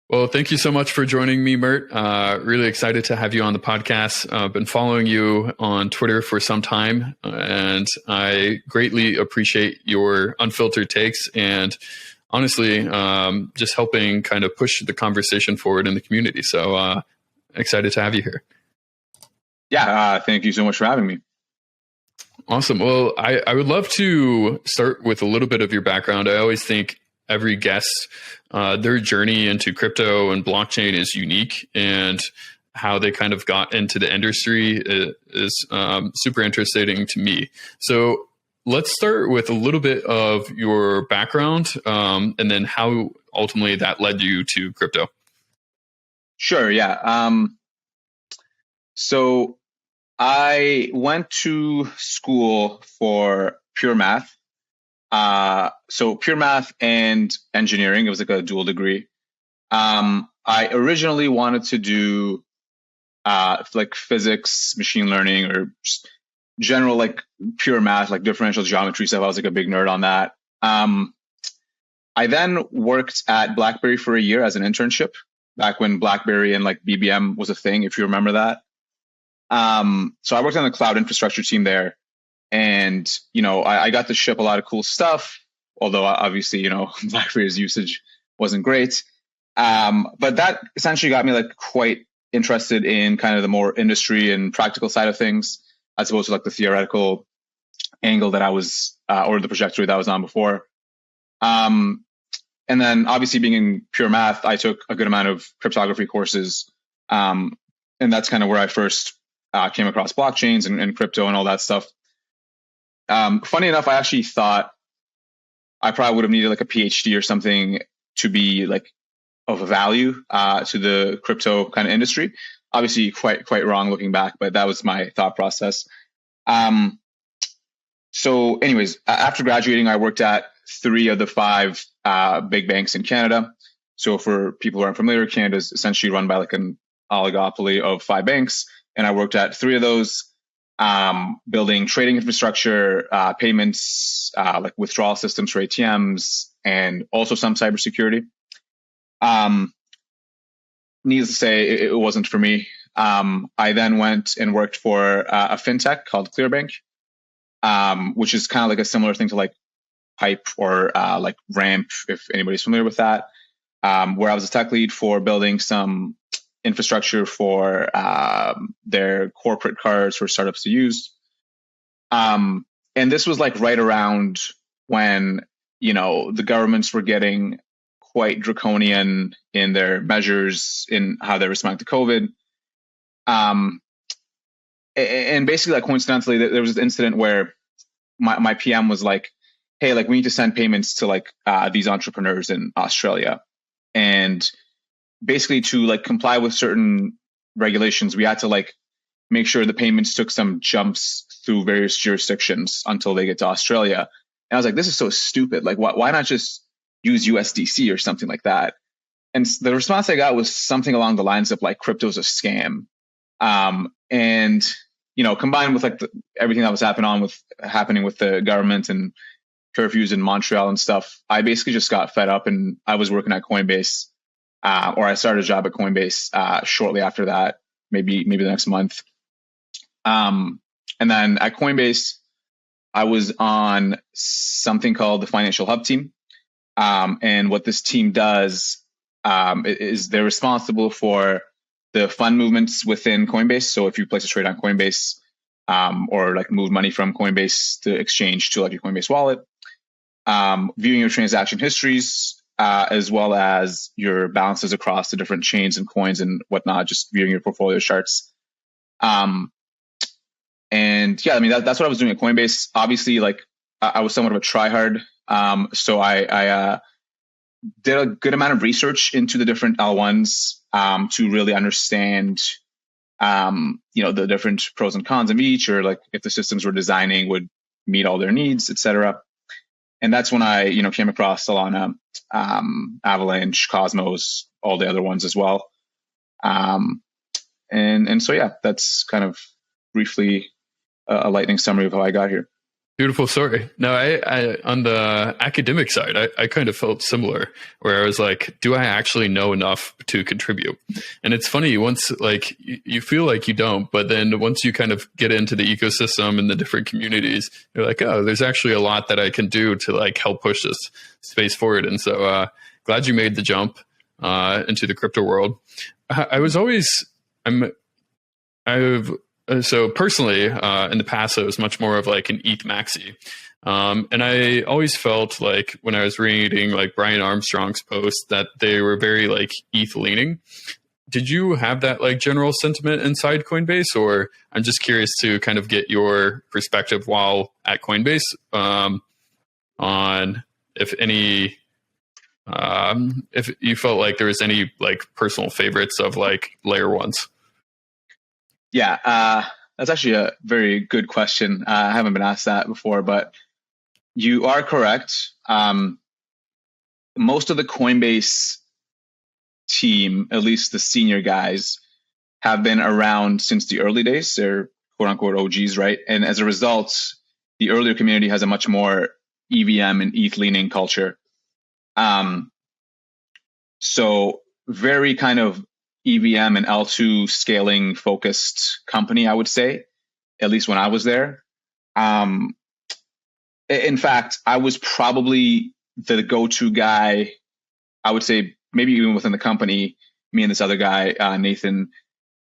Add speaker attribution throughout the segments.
Speaker 1: Well, thank you so much for joining me, Mert. Really excited to have you on the podcast. I've been following you on Twitter for some time, and I greatly appreciate your unfiltered takes and honestly, just helping kind of push the conversation forward in the community. So excited to have you here.
Speaker 2: Yeah, thank you so much for having me.
Speaker 1: Awesome. Well, I would love to start with a little bit of your background. I always think every guest, their journey into crypto and blockchain is unique, and how they kind of got into the industry is super interesting to me. So let's start with a little bit of your background, and then how ultimately that led you to crypto.
Speaker 2: Sure, yeah. So I went to school for pure math. So pure math and engineering. It was like a dual degree. I originally wanted to do like physics, machine learning, or just general like pure math, like differential geometry stuff. I was like a big nerd on that. I then worked at BlackBerry for a year as an internship, back when BlackBerry and like BBM was a thing, if you remember that. So I worked on the cloud infrastructure team there. And, I got to ship a lot of cool stuff, although obviously, BlackBerry's usage wasn't great. But that essentially got me like quite interested in kind of the more industry and practical side of things, as opposed to like the theoretical angle that I was, or the trajectory that I was on before. And then obviously being in pure math, I took a good amount of cryptography courses. And that's kind of where I first came across blockchains and crypto and all that stuff. Funny enough, I actually thought I probably would have needed like a PhD or something to be like of value to the crypto kind of industry. Obviously, quite wrong looking back, but that was my thought process. So, anyways, after graduating, I worked at 3 of the 5 big banks in Canada. So, for people who aren't familiar, Canada is essentially run by like an oligopoly of 5 banks, and I worked at 3 of those. Building trading infrastructure, payments, like withdrawal systems for ATMs, and also some cybersecurity. Needless to say, it wasn't for me. I then went and worked for a fintech called Clearbank, which is kind of like a similar thing to like Hype or like Ramp, if anybody's familiar with that, where I was a tech lead for building some infrastructure for their corporate cards for startups to use. And this was like right around when, the governments were getting quite draconian in their measures in how they respond to COVID. And basically, like coincidentally, there was an incident where my PM was like, hey, like we need to send payments to like these entrepreneurs in Australia. And basically to like comply with certain regulations, we had to like make sure the payments took some jumps through various jurisdictions until they get to Australia. And I was like, this is so stupid. Like, why not just use USDC or something like that? And the response I got was something along the lines of like, crypto's a scam. And, combined with like everything that was happening with the government and curfews in Montreal and stuff, I basically just got fed up, and I was working at Coinbase. Or I started a job at Coinbase shortly after that, maybe the next month. And then at Coinbase, I was on something called the Financial Hub team. And what this team does is they're responsible for the fund movements within Coinbase. So if you place a trade on Coinbase, or like move money from Coinbase to exchange to like your Coinbase wallet, viewing your transaction histories, as well as your balances across the different chains and coins and whatnot, just viewing your portfolio charts. And yeah, I mean, that's what I was doing at Coinbase. Obviously, like I was somewhat of a tryhard. So I did a good amount of research into the different L1s to really understand, the different pros and cons of each, or like if the systems we're designing would meet all their needs, et cetera. And that's when I, came across Solana, Avalanche, Cosmos, all the other ones as well. And so, yeah, that's kind of briefly a lightning summary of how I got here.
Speaker 1: Beautiful story. No, I on the academic side, I kind of felt similar, where I was like, do I actually know enough to contribute? And it's funny, once like you feel like you don't, but then once you kind of get into the ecosystem and the different communities, you're like, oh, there's actually a lot that I can do to like help push this space forward. And so glad you made the jump into the crypto world. I was always I've so personally, in the past, I was much more of like an ETH maxi. And I always felt like when I was reading like Brian Armstrong's posts that they were very like ETH leaning. Did you have that like general sentiment inside Coinbase, or I'm just curious to kind of get your perspective while at Coinbase on if any, if you felt like there was any like personal favorites of like layer ones?
Speaker 2: Yeah, that's actually a very good question. I haven't been asked that before, but you are correct. Most of the Coinbase team, at least the senior guys, have been around since the early days. They're quote unquote OGs, right? And as a result, the earlier community has a much more EVM and ETH leaning culture. So very kind of EVM and L2 scaling focused company, I would say, at least when I was there. In fact, I was probably the go-to guy, I would say, maybe even within the company, me and this other guy, Nathan,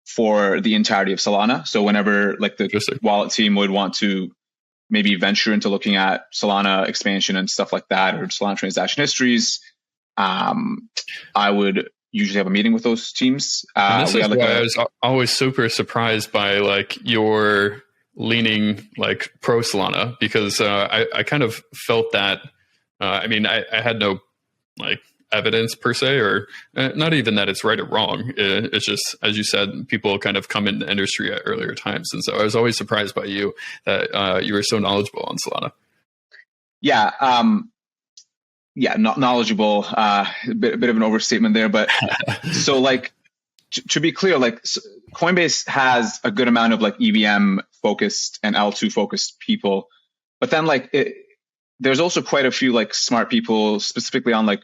Speaker 2: for the entirety of Solana. So whenever like the wallet team would want to maybe venture into looking at Solana expansion and stuff like that, or Solana transaction histories, I would usually have a meeting with those teams.
Speaker 1: And this is why I was always super surprised by like your leaning like pro Solana, because I kind of felt that. I mean, I had no like evidence per se, or not even that it's right or wrong. It's just, as you said, people kind of come into the industry at earlier times, and so I was always surprised by you that you were so knowledgeable on Solana.
Speaker 2: Yeah, not knowledgeable, a bit of an overstatement there, but so like to be clear, like Coinbase has a good amount of like EVM focused and L2 focused people, but then like there's also quite a few like smart people specifically on like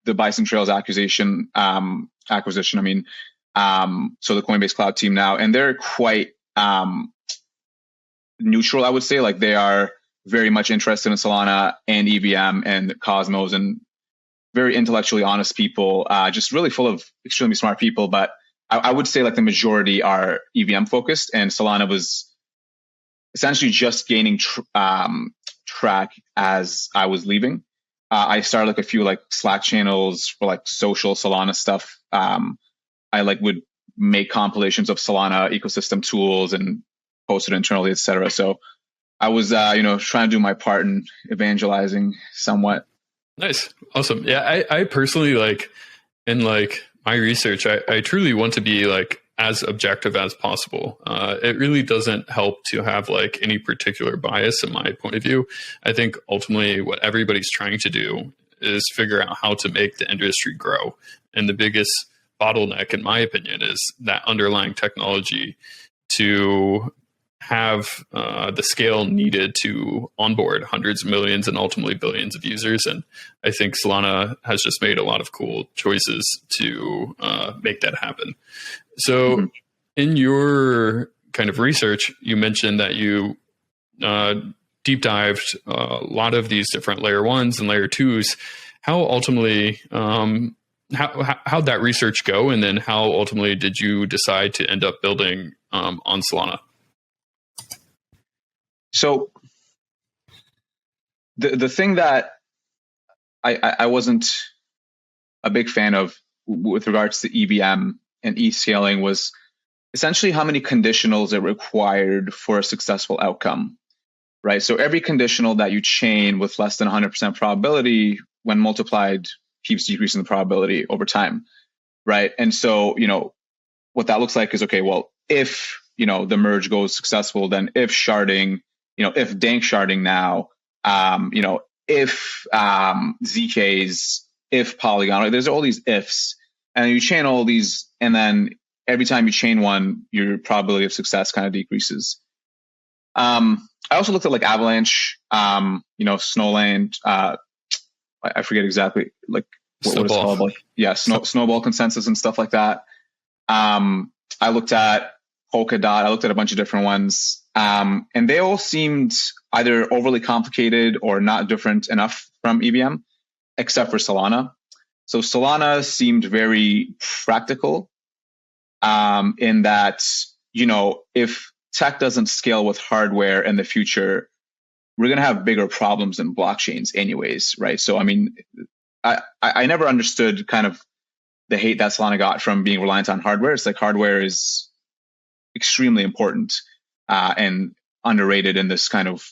Speaker 2: the Bison Trails acquisition. I mean, so the Coinbase Cloud team now, and they're quite neutral, I would say. Like they are very much interested in Solana and EVM and Cosmos, and very intellectually honest people, just really full of extremely smart people. But I would say like the majority are EVM focused, and Solana was essentially just gaining track as I was leaving. I started like a few like Slack channels for like social Solana stuff. I like would make compilations of Solana ecosystem tools and post it internally, etc. So I was, trying to do my part in evangelizing somewhat.
Speaker 1: Nice. Awesome. Yeah. I personally like in like my research, I truly want to be like as objective as possible. It really doesn't help to have like any particular bias in my point of view. I think ultimately what everybody's trying to do is figure out how to make the industry grow. And the biggest bottleneck, in my opinion, is that underlying technology to have the scale needed to onboard hundreds of millions and ultimately billions of users. And I think Solana has just made a lot of cool choices to make that happen. So in your kind of research, you mentioned that you deep dived a lot of these different layer ones and layer twos. How ultimately, how'd that research go? And then how ultimately did you decide to end up building on Solana?
Speaker 2: So the thing that I wasn't a big fan of with regards to EVM and ETH scaling was essentially how many conditionals it required for a successful outcome, right? So every conditional that you chain with less than 100% probability, when multiplied, keeps decreasing the probability over time, right? And so, what that looks like is, okay, well, if, the merge goes successful, then if sharding, if dank sharding now, if ZKs, if Polygon, there's all these ifs, and you chain all these, and then every time you chain one, your probability of success kind of decreases. I also looked at like Avalanche, Snowland. I forget exactly like what it's called. Like, yeah, Snowball consensus and stuff like that. I looked at Polkadot. I looked at a bunch of different ones. And they all seemed either overly complicated or not different enough from EVM, except for Solana. So Solana seemed very practical in that, if tech doesn't scale with hardware in the future, we're going to have bigger problems in blockchains anyways, right? So, I mean, I never understood kind of the hate that Solana got from being reliant on hardware. It's like hardware is extremely important and underrated in this kind of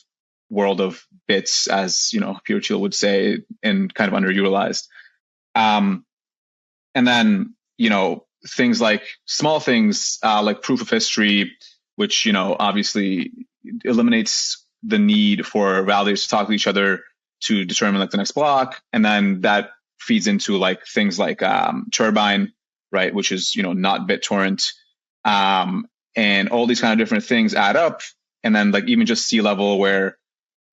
Speaker 2: world of bits, as Peter Thiel would say, and kind of underutilized. And then things like small things like proof of history, which obviously eliminates the need for validators to talk to each other to determine like the next block, and then that feeds into like things like Turbine, right, which is not BitTorrent, and all these kind of different things add up, and then like even just C level where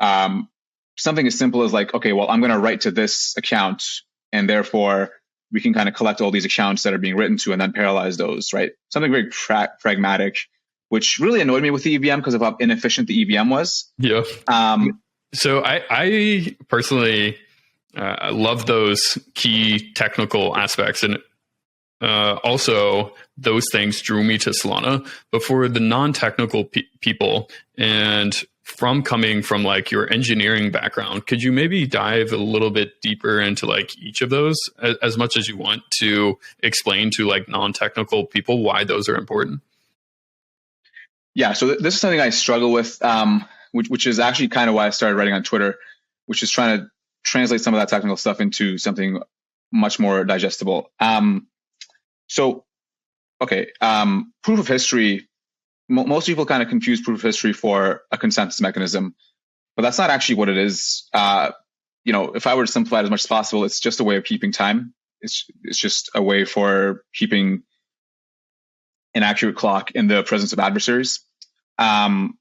Speaker 2: something as simple as like, okay, well, I'm going to write to this account, and therefore we can kind of collect all these accounts that are being written to and then parallelize those, right? Something very pragmatic, which really annoyed me with the EVM because of how inefficient the EVM was.
Speaker 1: Yeah. So I personally love those key technical aspects, and also those things drew me to Solana. But for the non-technical people, and from coming from like your engineering background, could you maybe dive a little bit deeper into like each of those as much as you want to explain to like non-technical people why those are important?
Speaker 2: Yeah, so this is something I struggle with, which is actually kind of why I started writing on Twitter, which is trying to translate some of that technical stuff into something much more digestible. Proof of history, most people kind of confuse proof of history for a consensus mechanism, but that's not actually what it is. If I were to simplify it as much as possible, it's just a way of keeping time. It's just a way for keeping an accurate clock in the presence of adversaries. And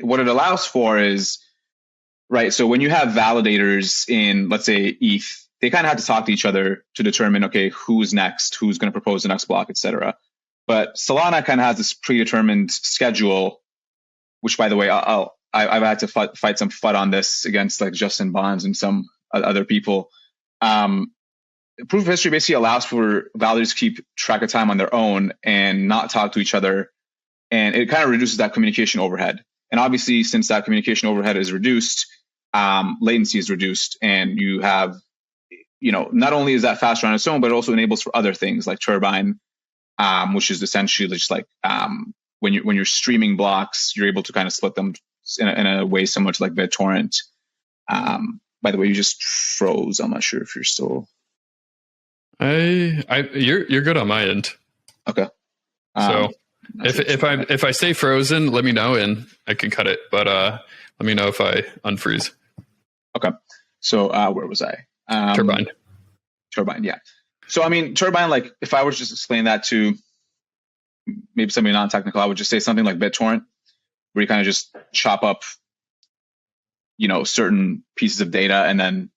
Speaker 2: what it allows for is, right, so when you have validators in, let's say, ETH, they kind of have to talk to each other to determine, okay, who's next, who's going to propose the next block, etc. But Solana kind of has this predetermined schedule, which, by the way, I've had to fight some FUD on this against like Justin Bonds and some other people. Proof of history basically allows for validators to keep track of time on their own and not talk to each other. And it kind of reduces that communication overhead. And obviously, since that communication overhead is reduced, latency is reduced. And you have, not only is that faster on its own, but it also enables for other things like Turbine, which is essentially just like when you're streaming blocks, you're able to kind of split them in a way similar to like BitTorrent. By the way, you just froze. I'm not sure if you're still.
Speaker 1: You're good on my end.
Speaker 2: Okay.
Speaker 1: So if I stay frozen, let me know and I can cut it. But let me know if I unfreeze.
Speaker 2: Okay. So where was I?
Speaker 1: Turbine,
Speaker 2: yeah. So I mean, Turbine, like if I were to just explain that to maybe somebody non-technical, I would just say something like BitTorrent, where you kind of just chop up, certain pieces of data and then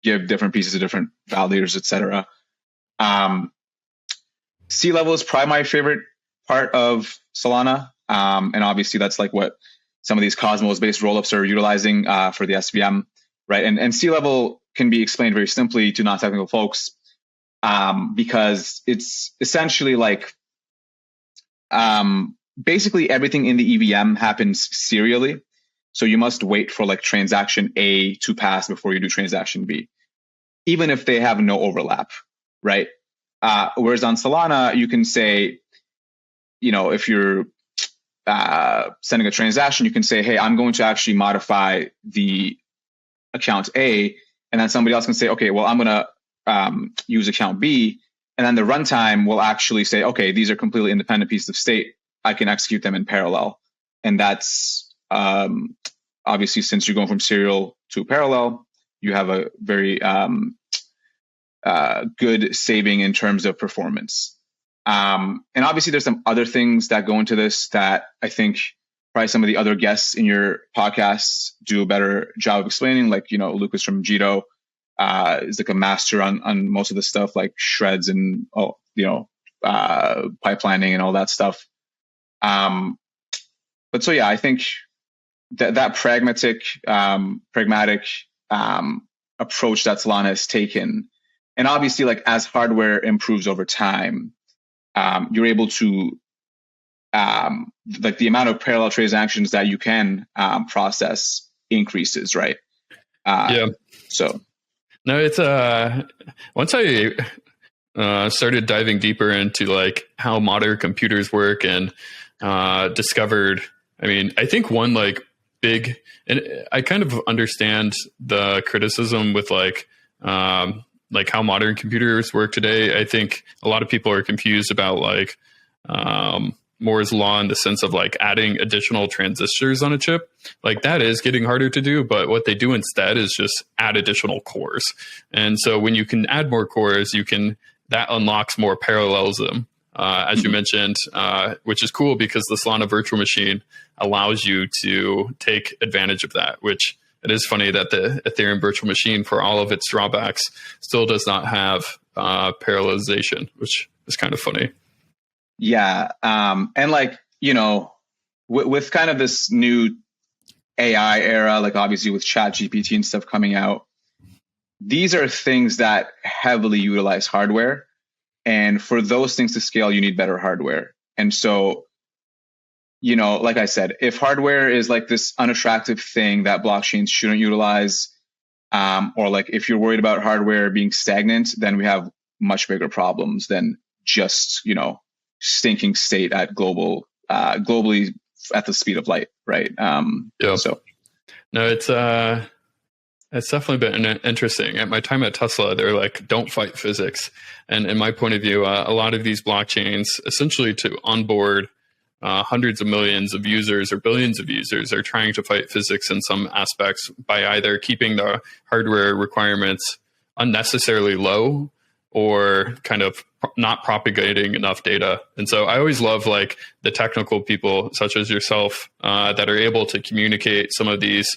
Speaker 2: give different pieces to different validators, etc. C level is probably my favorite part of Solana. And obviously that's like what some of these Cosmos based rollups are utilizing for the SVM, right? And C level can be explained very simply to non-technical folks because it's essentially like basically everything in the EVM happens serially. So you must wait for like transaction A to pass before you do transaction B, even if they have no overlap, right? Whereas on Solana, you can say, if you're sending a transaction, you can say, hey, I'm going to actually modify the account A, and then somebody else can say, okay, well, I'm going to use account B, and then the runtime will actually say, okay, these are completely independent pieces of state. I can execute them in parallel. And that's obviously, since you're going from serial to parallel, you have a very good saving in terms of performance. And obviously, there's some other things that go into this that I think probably some of the other guests in your podcasts do a better job of explaining. Like, Lucas from Jito is like a master on most of the stuff, like shreds and pipelining and all that stuff. But so yeah, I think that pragmatic approach that Solana has taken, and obviously, like as hardware improves over time, you're able to like the amount of parallel transactions that you can process increases, right?
Speaker 1: Yeah.
Speaker 2: So
Speaker 1: no, it's once I started diving deeper into like how modern computers work and discovered, I mean, I think one like big, and I kind of understand the criticism with like how modern computers work today. I think a lot of people are confused about like Moore's law in the sense of like adding additional transistors on a chip. Like that is getting harder to do, but what they do instead is just add additional cores. And so when you can add more cores, that unlocks more parallelism, as you mentioned, which is cool because the Solana virtual machine allows you to take advantage of that, which it is funny that the Ethereum virtual machine, for all of its drawbacks, still does not have parallelization, which is kind of funny.
Speaker 2: Yeah. And like, with kind of this new AI era, like obviously with ChatGPT and stuff coming out, these are things that heavily utilize hardware. And for those things to scale, you need better hardware. And so, like I said, if hardware is like this unattractive thing that blockchains shouldn't utilize, or like if you're worried about hardware being stagnant, then we have much bigger problems than just, stinking state at globally at the speed of light, right?
Speaker 1: Yeah.
Speaker 2: So
Speaker 1: no, it's definitely been interesting. At my time at Tesla, they're like, don't fight physics. And in my point of view, a lot of these blockchains, essentially to onboard hundreds of millions of users or billions of users, are trying to fight physics in some aspects by either keeping the hardware requirements unnecessarily low or kind of not propagating enough data. And so I always love like the technical people such as yourself that are able to communicate some of these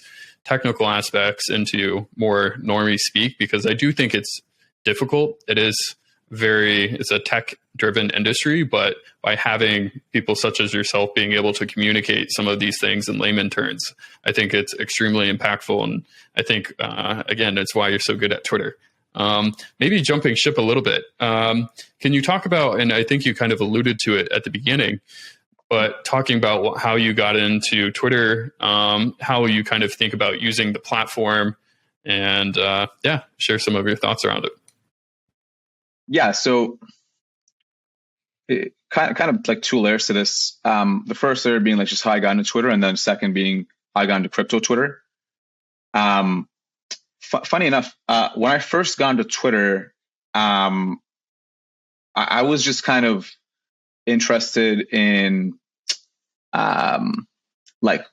Speaker 1: technical aspects into more normie speak, because I do think it's difficult. It's a tech driven industry, but by having people such as yourself being able to communicate some of these things in layman terms, I think it's extremely impactful. And I think, again, that's why you're so good at Twitter. Maybe jumping ship a little bit. Can you talk about, and I think you kind of alluded to it at the beginning, but talking about how you got into Twitter, how you kind of think about using the platform, and share some of your thoughts around it.
Speaker 2: Yeah, so it kind of like two layers to this. The first layer being like just how I got into Twitter, and then second being how I got into crypto Twitter. Funny enough, when I first got into Twitter, I was just kind of interested in like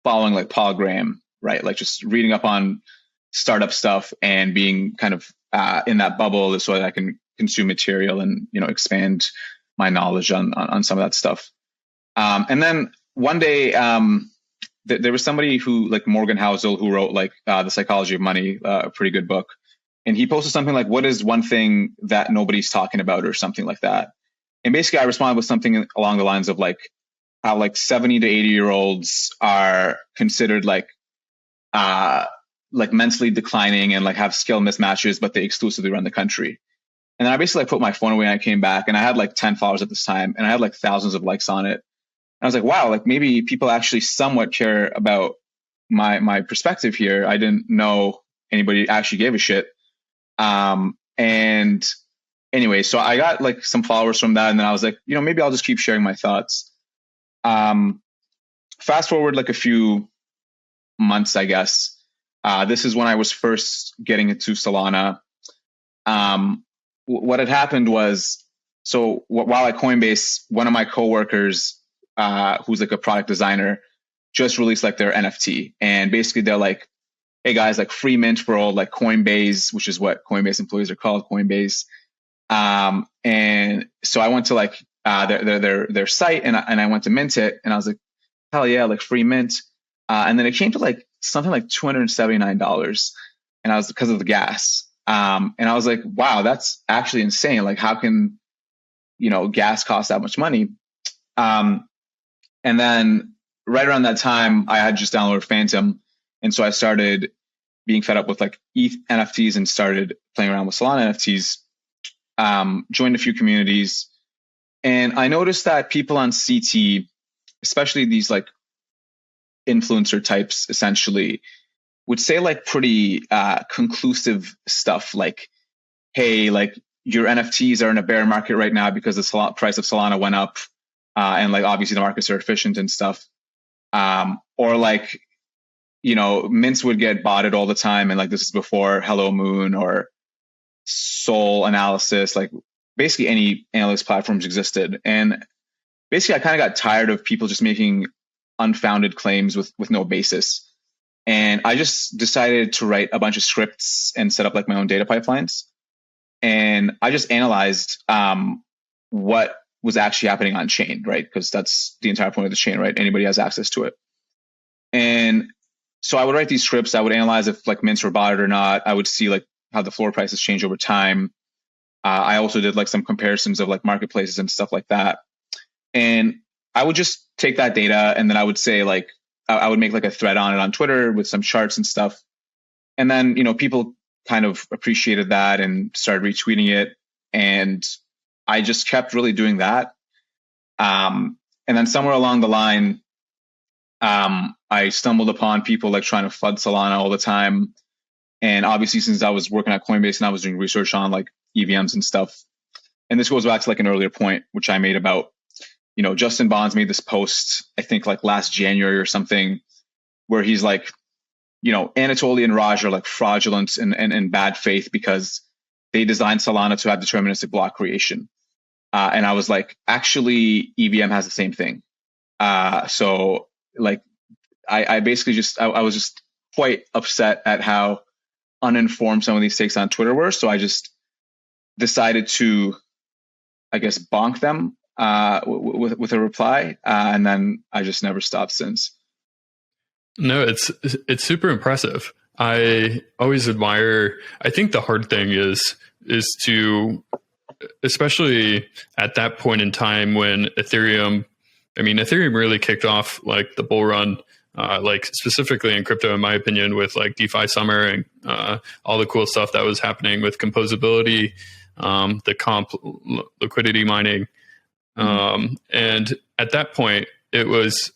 Speaker 2: following like Paul Graham, right? Like just reading up on startup stuff and being kind of in that bubble so that I can consume material and, expand my knowledge on some of that stuff. And then one day, there was somebody who, like Morgan Housel, who wrote like The Psychology of Money, a pretty good book. And he posted something like, what is one thing that nobody's talking about, or something like that. And basically I responded with something along the lines of like how like 70 to 80-year-olds are considered like mentally declining and like have skill mismatches, but they exclusively run the country. And then I basically put my phone away and I came back, and I had like 10 followers at this time, and I had like thousands of likes on it. I was like, wow, like maybe people actually somewhat care about my perspective here. I didn't know anybody actually gave a shit. And anyway, so I got like some followers from that. And then I was like, maybe I'll just keep sharing my thoughts. Fast forward like a few months, I guess. This is when I was first getting into Solana. What had happened was, so while at Coinbase, one of my coworkers, who's like a product designer, just released like their NFT. And basically they're like, hey guys, like free mint for all like Coinbase, which is what Coinbase employees are called, Coinbase. And so I went to like their site and I went to mint it, and I was like, hell yeah, like free mint. And then it came to like something like $279, and I was because of the gas. And I was like, wow, that's actually insane. Like, how can gas cost that much money? And then right around that time, I had just downloaded Phantom, and so I started being fed up with like ETH NFTs and started playing around with Solana NFTs. Joined a few communities, and I noticed that people on CT, especially these like influencer types, essentially would say like pretty conclusive stuff like, hey, like your NFTs are in a bear market right now because the price of Solana went up, and like obviously the markets are efficient and stuff. Or like, mints would get botted all the time, and like this is before Hello Moon or Sol Analysis, like basically any analytics platforms existed. And basically I kind of got tired of people just making unfounded claims with no basis. And I just decided to write a bunch of scripts and set up like my own data pipelines. And I just analyzed what was actually happening on chain, right? Because that's the entire point of the chain, right? Anybody has access to it. And so I would write these scripts. I would analyze if like mints were botted or not. I would see like how the floor prices change over time. I also did like some comparisons of like marketplaces and stuff like that. And I would just take that data, and then I would say like, I would make like a thread on it on Twitter with some charts and stuff. And then, people kind of appreciated that and started retweeting it. And I just kept really doing that. And then somewhere along the line, I stumbled upon people like trying to flood Solana all the time. And obviously, since I was working at Coinbase and I was doing research on like EVMs and stuff, and this goes back to like an earlier point, which I made about, Justin Bonds made this post, I think like last January or something, where he's like, Anatoly and Raj are like fraudulent and bad faith because they designed Solana to have deterministic block creation. And I was like, actually, EVM has the same thing. So like, I basically I was just quite upset at how uninformed some of these takes on Twitter were. So I just decided to, I guess, bonk them with a reply. And then I just never stopped since.
Speaker 1: No, it's super impressive. I always admire, I think the hard thing is to, especially at that point in time when Ethereum really kicked off like the bull run, like specifically in crypto, in my opinion, with like DeFi Summer and all the cool stuff that was happening with composability, the comp liquidity mining. And at that point, it was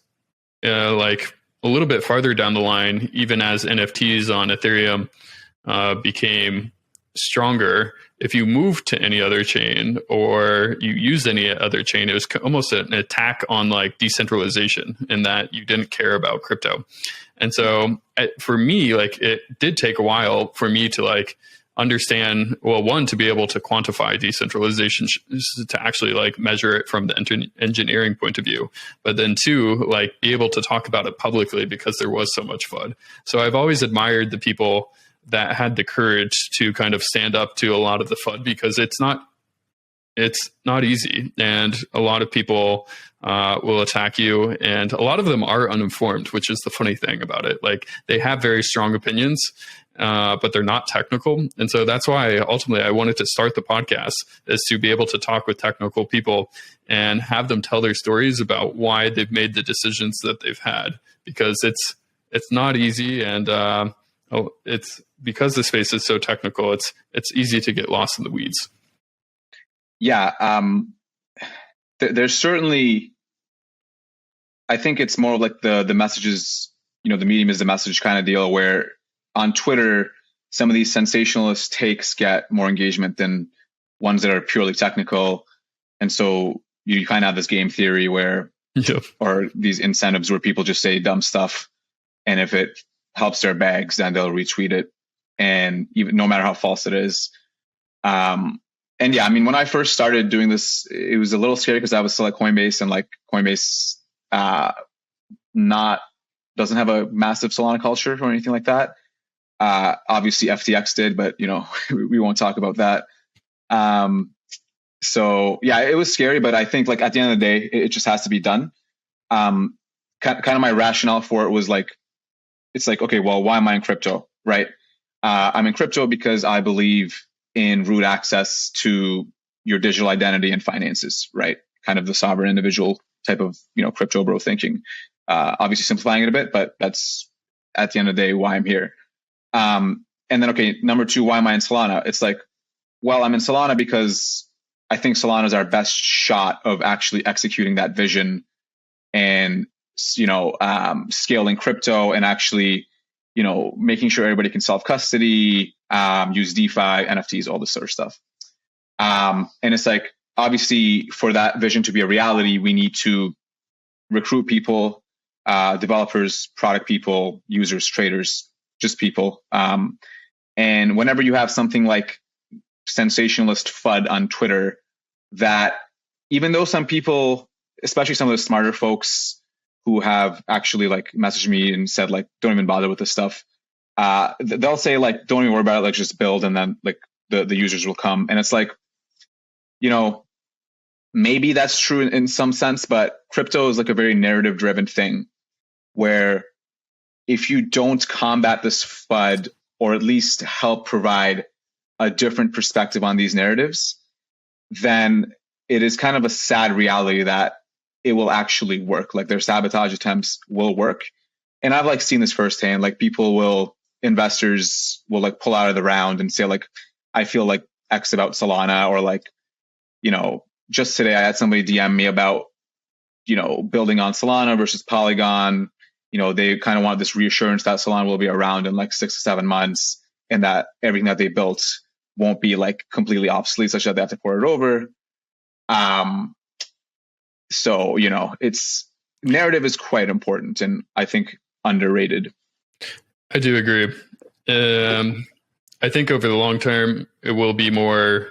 Speaker 1: like a little bit farther down the line, even as NFTs on Ethereum became stronger. If you moved to any other chain or you used any other chain, it was almost an attack on like decentralization, in that you didn't care about crypto. And so for me, like it did take a while for me to like understand, well, one, to be able to quantify decentralization, to actually like measure it from the engineering point of view, but then two, like be able to talk about it publicly because there was so much FUD. So I've always admired the people that had the courage to kind of stand up to a lot of the FUD, because it's not easy, and a lot of people will attack you, and a lot of them are uninformed, which is the funny thing about it. Like they have very strong opinions, but they're not technical. And so that's why ultimately I wanted to start the podcast, is to be able to talk with technical people and have them tell their stories about why they've made the decisions that they've had, because it's not easy. And it's because the space is so technical, it's easy to get lost in the weeds.
Speaker 2: Yeah. There's certainly, I think it's more like the messages, the medium is the message kind of deal, where on Twitter, some of these sensationalist takes get more engagement than ones that are purely technical. And so you kind of have this game theory where, or these incentives where people just say dumb stuff, and if it helps their bags, then they'll retweet it, and even no matter how false it is. And yeah, I mean, when I first started doing this, it was a little scary because I was still at Coinbase, and like Coinbase doesn't have a massive Solana culture or anything like that. Obviously FTX did, but we won't talk about that. So yeah, it was scary, but I think like at the end of the day, it just has to be done. kind of my rationale for it was like, it's like, okay, well, why am I in crypto, right? I'm in crypto because I believe in root access to your digital identity and finances, right? Kind of the sovereign individual type of, crypto bro thinking. Obviously simplifying it a bit, but that's at the end of the day why I'm here. And then, okay, number two, why am I in Solana? It's like, well, I'm in Solana because I think Solana is our best shot of actually executing that vision and, scaling crypto and actually, making sure everybody can self-custody, use DeFi, NFTs, all this sort of stuff. And it's like, obviously, for that vision to be a reality, we need to recruit people, developers, product people, users, traders, just people. And whenever you have something like sensationalist FUD on Twitter, that even though some people, especially some of the smarter folks who have actually like messaged me and said like, don't even bother with this stuff, they'll say like, don't even worry about it, like just build and then like the users will come. And it's like, maybe that's true in some sense, but crypto is like a very narrative driven thing where if you don't combat this FUD or at least help provide a different perspective on these narratives, then it is kind of a sad reality that it will actually work. Like their sabotage attempts will work. And I've like seen this firsthand, like investors will like pull out of the round and say like, I feel like X about Solana, or like, just today I had somebody DM me about, building on Solana versus Polygon. They kind of want this reassurance that Solana will be around in like 6 to 7 months and that everything that they built won't be like completely obsolete such that they have to port it over. So, it's narrative is quite important and I think underrated.
Speaker 1: I do agree. I think over the long term, it will be more,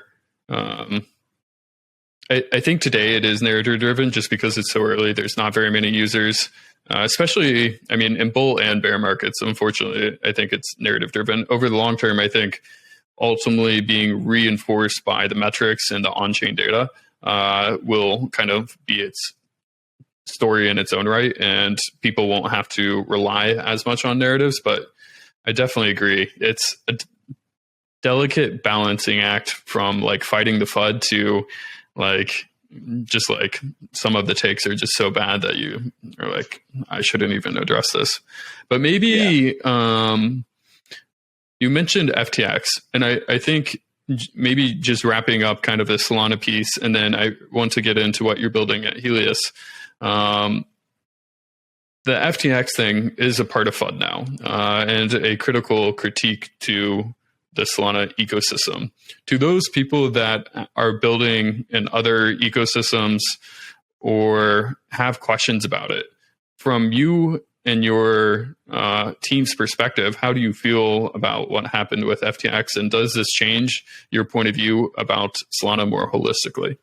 Speaker 1: I think today it is narrative driven just because it's so early. There's not very many users, especially, in bull and bear markets. Unfortunately, I think it's narrative driven. Over the long term, I think ultimately being reinforced by the metrics and the on-chain data will kind of be its story in its own right. And people won't have to rely as much on narratives, but I definitely agree. It's a delicate balancing act from like fighting the FUD to like just like some of the takes are just so bad that you are like, I shouldn't even address this. But maybe you mentioned FTX, and I think maybe just wrapping up kind of a Solana piece, and then I want to get into what you're building at Helius. The FTX thing is a part of FUD now, and a critical critique to the Solana ecosystem. To those people that are building in other ecosystems or have questions about it, from you and your team's perspective, how do you feel about what happened with FTX, and does this change your point of view about Solana more holistically?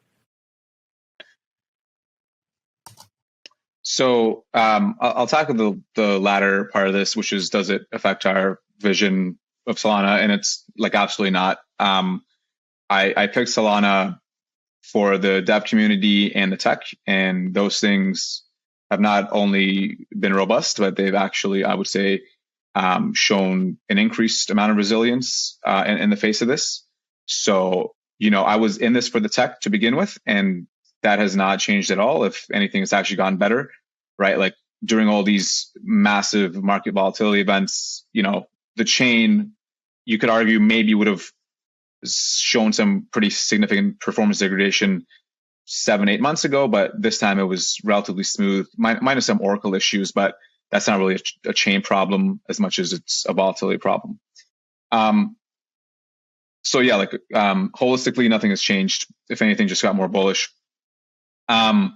Speaker 2: So I'll tackle the latter part of this, which is, does it affect our vision of Solana? And it's like, absolutely not. I picked Solana for the dev community and the tech, and those things have not only been robust, but they've actually, I would say, shown an increased amount of resilience in the face of this. So, I was in this for the tech to begin with, and that has not changed at all. If anything, it's actually gone better, right? Like during all these massive market volatility events, the chain, you could argue, maybe would have shown some pretty significant performance degradation 7-8 months ago, but this time it was relatively smooth, minus some Oracle issues, but that's not really a chain problem as much as it's a volatility problem. So yeah, like holistically, nothing has changed. If anything, just got more bullish. And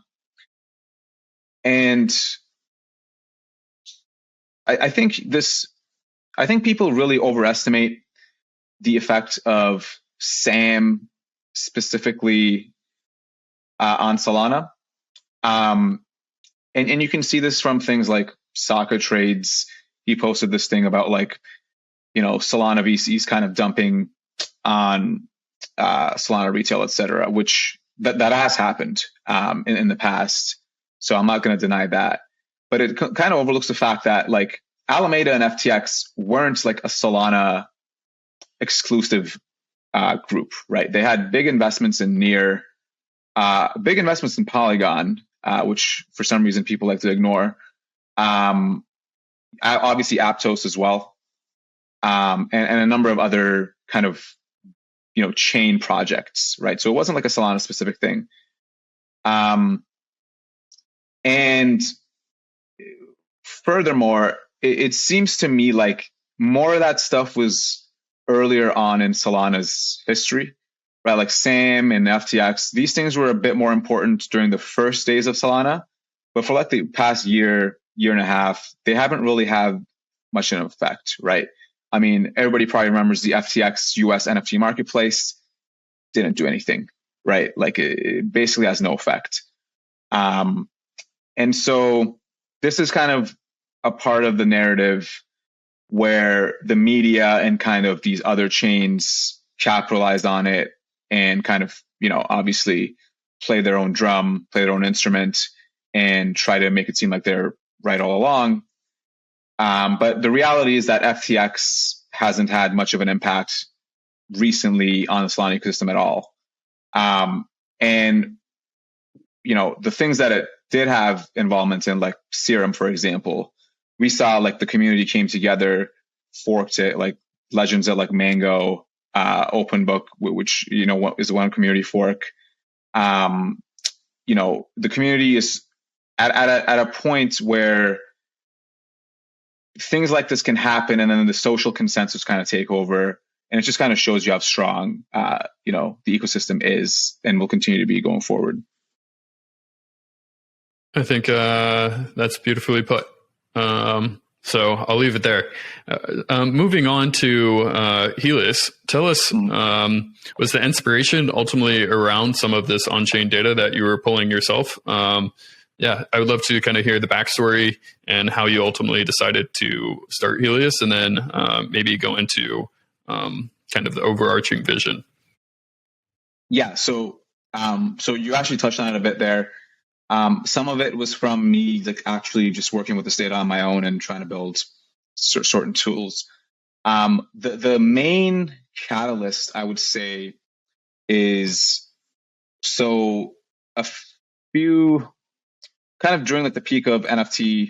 Speaker 2: I think people really overestimate the effect of SAM specifically on Solana. And you can see this from things like Saka Trades. He posted this thing about like, Solana VCs kind of dumping on Solana retail, et cetera, which that has happened in the past. So I'm not going to deny that. but it kind of overlooks the fact that like Alameda and FTX weren't like a Solana exclusive group, right? They had big investments in Near, big investments in Polygon, which for some reason people like to ignore. Obviously Aptos as well, and a number of other kind of chain projects, right? So it wasn't like a Solana specific thing. And furthermore, it seems to me like more of that stuff was earlier on in Solana's history, right? Like SAM and FTX, these things were a bit more important during the first days of Solana, but for like the past year and a half, they haven't really had much of an effect, right? I mean, everybody probably remembers the FTX US NFT marketplace didn't do anything, right? Like it basically has no effect. And so this is kind of a part of the narrative where the media and kind of these other chains capitalized on it and kind of, obviously play their own drum, play their own instrument, and try to make it seem like they're right all along. But the reality is that FTX hasn't had much of an impact recently on the Solana ecosystem at all. And, the things that it did have involvement in, like Serum, for example, we saw like the community came together, forked it, like Legends at like Mango, Open Book, which, is one community fork. The community is at a point where things like this can happen, and then the social consensus kind of take over, and it just kind of shows you how strong, the ecosystem is and will continue to be going forward.
Speaker 1: I think that's beautifully put. So I'll leave it there. Moving on to Helius, tell us, was the inspiration ultimately around some of this on-chain data that you were pulling yourself? Yeah, I would love to kind of hear the backstory and how you ultimately decided to start Helius, and then maybe go into kind of the overarching vision.
Speaker 2: Yeah, so you actually touched on it a bit there. Some of it was from me, like actually just working with this data on my own and trying to build certain tools. The main catalyst, I would say, is so a few kind of during like the peak of NFT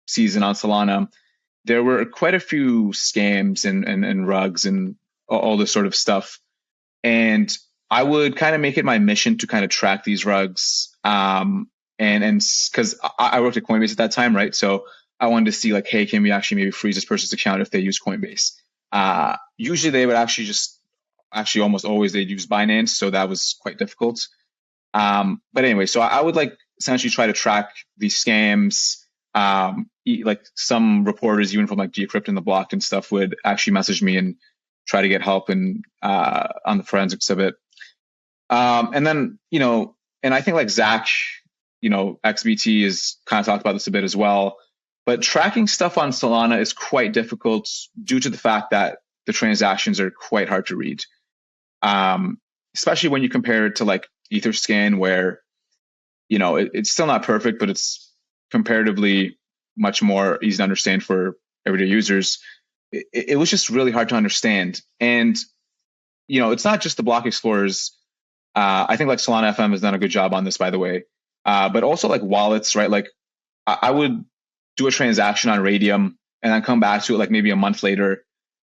Speaker 2: season on Solana, there were quite a few scams and rugs and all this sort of stuff. And I would kind of make it my mission to kind of track these rugs. And because I worked at Coinbase at that time, right? So I wanted to see like, hey, can we actually maybe freeze this person's account if they use Coinbase? Usually they would actually almost always they'd use Binance. So that was quite difficult. But anyway, so I would like essentially try to track these scams. Like some reporters, even from like Decrypt and The Block and stuff, would actually message me and try to get help and on the forensics of it. And then, and I think like Zach, XBT is kind of talked about this a bit as well, but tracking stuff on Solana is quite difficult due to the fact that the transactions are quite hard to read. Especially when you compare it to like Etherscan, where, it's still not perfect, but it's comparatively much more easy to understand for everyday users. It was just really hard to understand. And, it's not just the block explorers. I think like Solana FM has done a good job on this, by the way. But also like wallets, right? Like I would do a transaction on Radium and then come back to it like maybe a month later.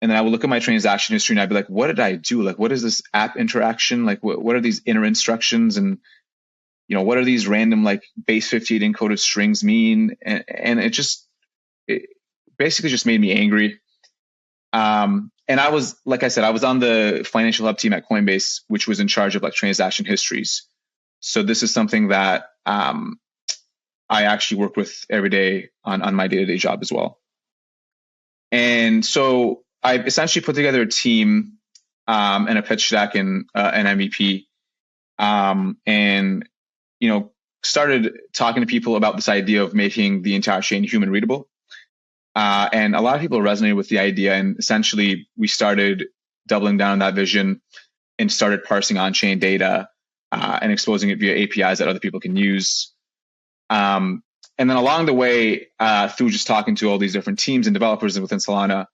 Speaker 2: And then I would look at my transaction history and I'd be like, what did I do? Like, what is this app interaction? Like, what are these inner instructions? And, what are these random like base 58 encoded strings mean? And it basically just made me angry. And I was, like I said, I was on the financial hub team at Coinbase, which was in charge of like transaction histories. So this is something that I actually work with every day on my day-to-day job as well. And so I essentially put together a team and a pitch deck and an MVP, and started talking to people about this idea of making the entire chain human readable. And a lot of people resonated with the idea, and essentially we started doubling down on that vision and started parsing on-chain data and exposing it via APIs that other people can use. And then along the way, through just talking to all these different teams and developers within Solana,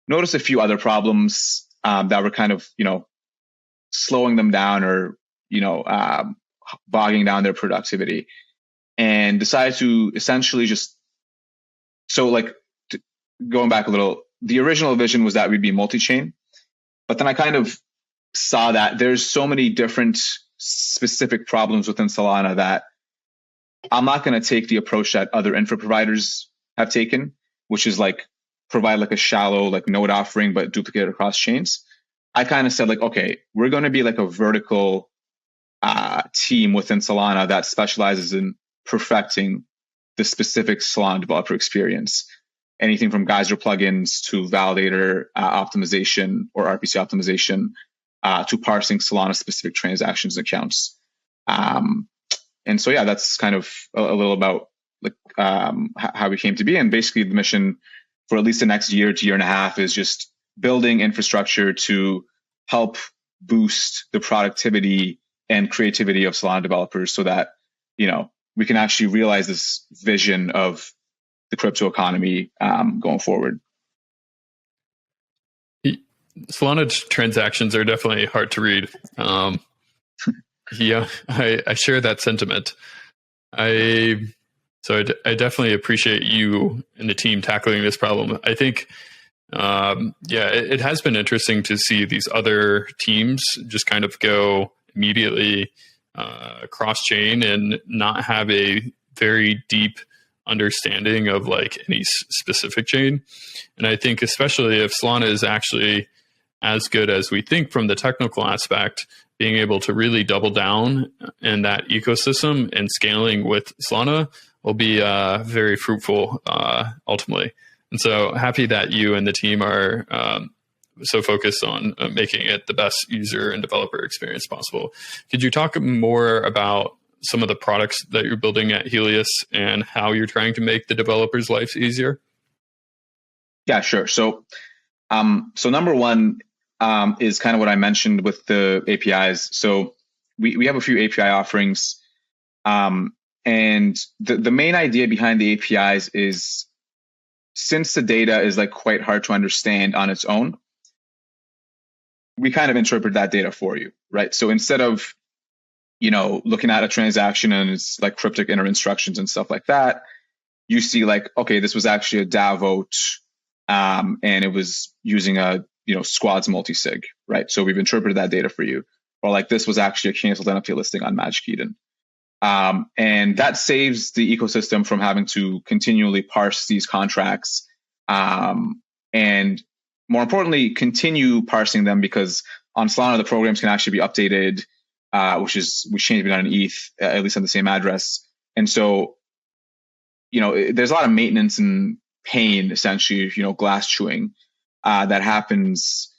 Speaker 2: noticed a few other problems that were kind of, slowing them down or, bogging down their productivity, and decided to essentially going back a little, the original vision was that we'd be multi-chain, but then I kind of saw that there's so many different specific problems within Solana that I'm not going to take the approach that other infra providers have taken, which is like provide like a shallow like node offering, but duplicate it across chains. I kind of said like, okay, we're going to be like a vertical team within Solana that specializes in perfecting the specific Solana developer experience. Anything from geyser plugins to validator optimization or RPC optimization to parsing Solana specific transactions and accounts. And so, yeah, that's kind of a little about like how we came to be. And basically the mission for at least the next year to year and a half is just building infrastructure to help boost the productivity and creativity of Solana developers so that, we can actually realize this vision of the crypto economy going forward.
Speaker 1: Solana transactions are definitely hard to read. Yeah, I share that sentiment. I definitely appreciate you and the team tackling this problem. I think, it has been interesting to see these other teams just kind of go immediately cross-chain and not have a very deep understanding of like any specific chain. And I think especially if Solana is actually as good as we think from the technical aspect, being able to really double down in that ecosystem and scaling with Solana will be very fruitful ultimately. And so happy that you and the team are so focused on making it the best user and developer experience possible. Could you talk more about some of the products that you're building at Helius and how you're trying to make the developers' lives easier?
Speaker 2: Yeah, sure. So number one is kind of what I mentioned with the APIs. So we have a few API offerings. And the main idea behind the APIs is, since the data is like quite hard to understand on its own, we kind of interpret that data for you, right? So instead of, looking at a transaction and it's like cryptic inner instructions and stuff like that, you see like, okay, this was actually a DAO vote, and it was using a, squads multisig, right? So we've interpreted that data for you. Or like this was actually a canceled NFT listing on Magic Eden. And that saves the ecosystem from having to continually parse these contracts, and more importantly, continue parsing them, because on Solana, the programs can actually be updated, which change on an ETH, at least on the same address. And so, there's a lot of maintenance and pain, essentially, glass chewing, that happens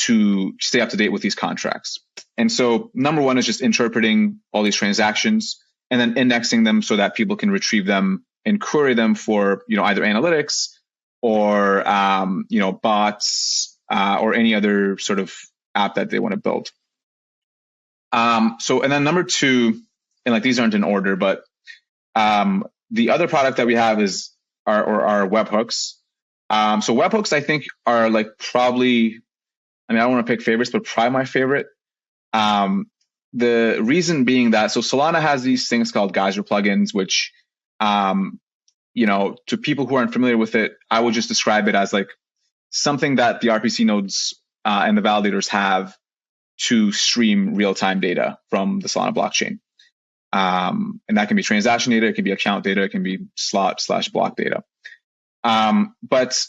Speaker 2: to stay up to date with these contracts. And so number one is just interpreting all these transactions and then indexing them so that people can retrieve them and query them for, either analytics or, bots, or any other sort of app that they want to build. And then number two, and like these aren't in order, but the other product that we have is our webhooks. So webhooks, I think, are like probably, I don't want to pick favorites, but probably my favorite. The reason being that, so Solana has these things called geyser plugins, which, to people who aren't familiar with it, I would just describe it as like something that the RPC nodes and the validators have to stream real-time data from the Solana blockchain. And that can be transaction data, it can be account data, it can be slot/block data. But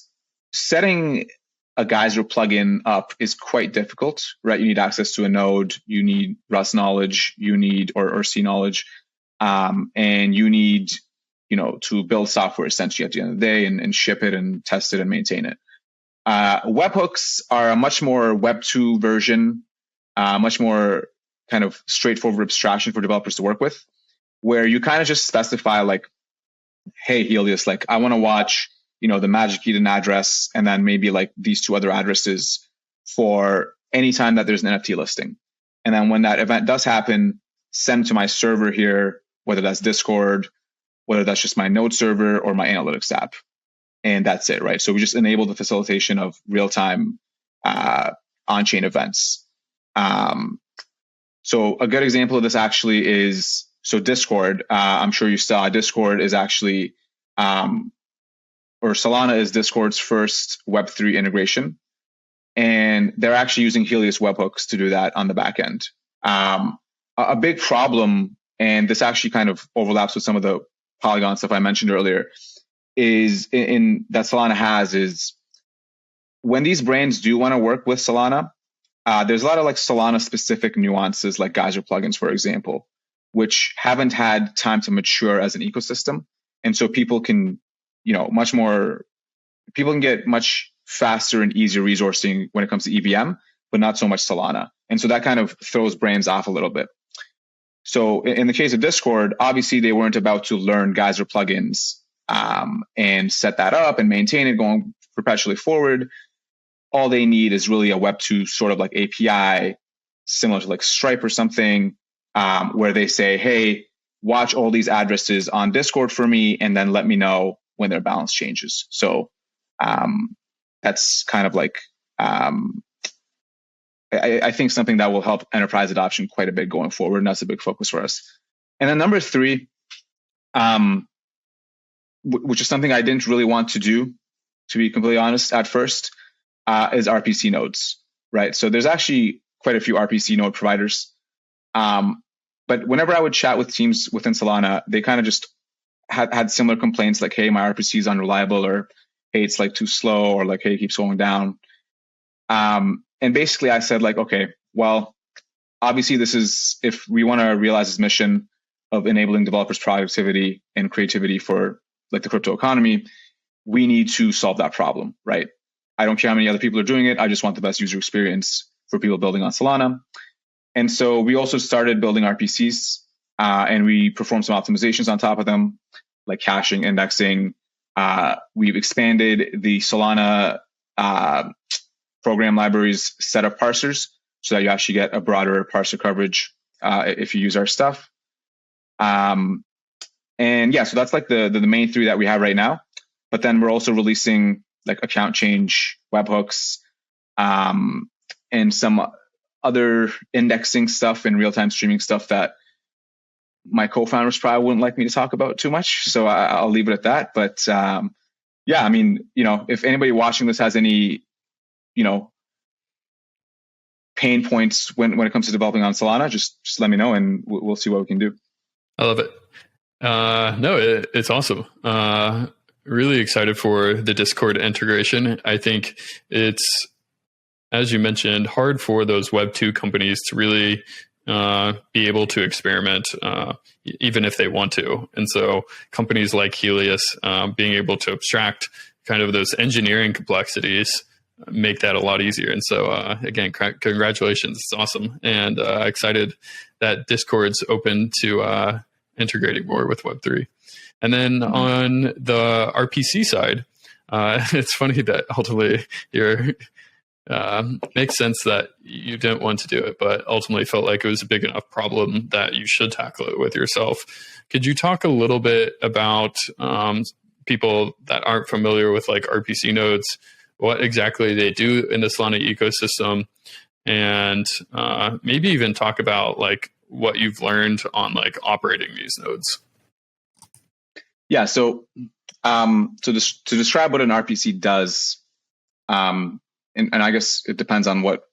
Speaker 2: setting a geyser plugin up is quite difficult, right? You need access to a node, you need Rust knowledge, you need or C knowledge, and you need, to build software essentially at the end of the day and ship it and test it and maintain it. Webhooks are a much more Web 2 version, much more kind of straightforward abstraction for developers to work with, where you kind of just specify like, hey, Helius, like I want to watch, the Magic Eden address and then maybe like these two other addresses for any time that there's an NFT listing. And then when that event does happen, send to my server here, whether that's Discord, whether that's just my node server or my analytics app. And that's it, right? So we just enable the facilitation of real-time on-chain events. So a good example of this actually is, so Discord, I'm sure you saw, Discord is actually, or Solana is Discord's first Web3 integration. And they're actually using Helius webhooks to do that on the back end. A big problem, and this actually kind of overlaps with some of the Polygon stuff I mentioned earlier, is in that Solana has is when these brands do want to work with Solana, there's a lot of like Solana specific nuances, like geyser plugins, for example, which haven't had time to mature as an ecosystem. And so people can, people can get much faster and easier resourcing when it comes to EVM, but not so much Solana. And so that kind of throws brands off a little bit. So in the case of Discord, obviously they weren't about to learn geyser plugins and set that up and maintain it going perpetually forward. All they need is really a Web2 sort of like API, similar to like Stripe or something, where they say, hey, watch all these addresses on Discord for me, and then let me know when their balance changes. So that's kind of like, I think something that will help enterprise adoption quite a bit going forward, and that's a big focus for us. And then number 3, which is something I didn't really want to do, to be completely honest, at first, is RPC nodes, right? So there's actually quite a few RPC node providers. But whenever I would chat with teams within Solana, they kind of just had similar complaints like, hey, my RPC is unreliable, or hey, it's like too slow, or like, hey, it keeps slowing down. And basically I said like, okay, well, obviously this is, if we want to realize this mission of enabling developers' productivity and creativity for like the crypto economy, we need to solve that problem, right? I don't care how many other people are doing it. I just want the best user experience for people building on Solana. And so we also started building RPCs, and we performed some optimizations on top of them, like caching, indexing. We've expanded the Solana program libraries set of parsers so that you actually get a broader parser coverage if you use our stuff. And yeah, so that's like the main 3 that we have right now. But then we're also releasing like account change, webhooks, and some other indexing stuff and real-time streaming stuff that my co-founders probably wouldn't like me to talk about too much. So I'll leave it at that. But yeah, I mean, if anybody watching this has any, pain points when it comes to developing on Solana, just let me know and we'll see what we can do.
Speaker 1: I love it. No, it's awesome. Really excited for the Discord integration. I think it's, as you mentioned, hard for those Web2 companies to really be able to experiment, even if they want to. And so companies like Helius, being able to abstract kind of those engineering complexities, make that a lot easier. And so, again, congratulations. It's awesome. And excited that Discord's open to integrating more with Web3. And then on the RPC side, it's funny that ultimately you're makes sense that you didn't want to do it, but ultimately felt like it was a big enough problem that you should tackle it with yourself. Could you talk a little bit about people that aren't familiar with like RPC nodes, what exactly they do in the Solana ecosystem, and maybe even talk about like what you've learned on like operating these nodes?
Speaker 2: Yeah, so to describe what an RPC does, and I guess it depends on what,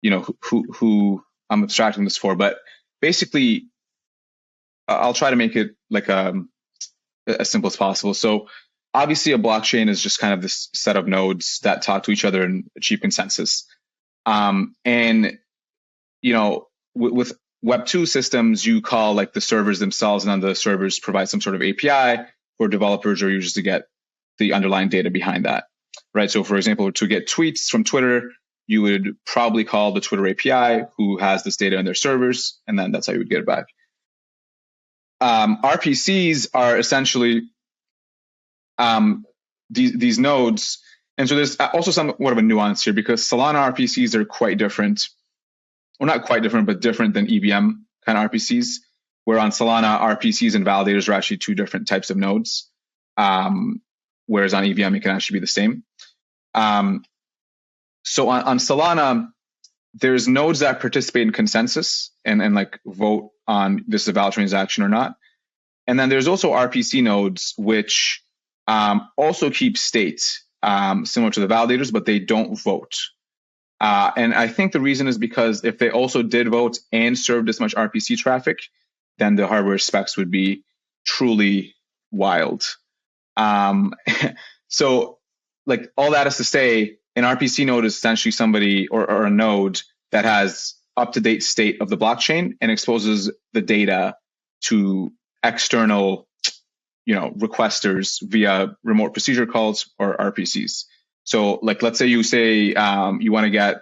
Speaker 2: who I'm abstracting this for, but basically I'll try to make it like as simple as possible. So obviously a blockchain is just kind of this set of nodes that talk to each other and achieve consensus. And, with Web2 systems, you call like the servers themselves, and then the servers provide some sort of API for developers or users to get the underlying data behind that, right? So for example, to get tweets from Twitter, you would probably call the Twitter API who has this data in their servers, and then that's how you would get it back. RPCs are essentially these nodes. And so there's also somewhat of a nuance here, because Solana RPCs are quite different. Well, not quite different, but different than EVM kind of RPCs. where on Solana, RPCs and validators are actually two different types of nodes. Whereas on EVM, it can actually be the same. So on Solana, there's nodes that participate in consensus and like vote on this is a valid transaction or not. And then there's also RPC nodes, which also keep state, similar to the validators, but they don't vote. And I think the reason is because if they also did vote and served as much RPC traffic, then the hardware specs would be truly wild. So like all that is to say, an RPC node is essentially somebody or a node that has up-to-date state of the blockchain and exposes the data to external, requesters via remote procedure calls or RPCs. So like, let's say you want to get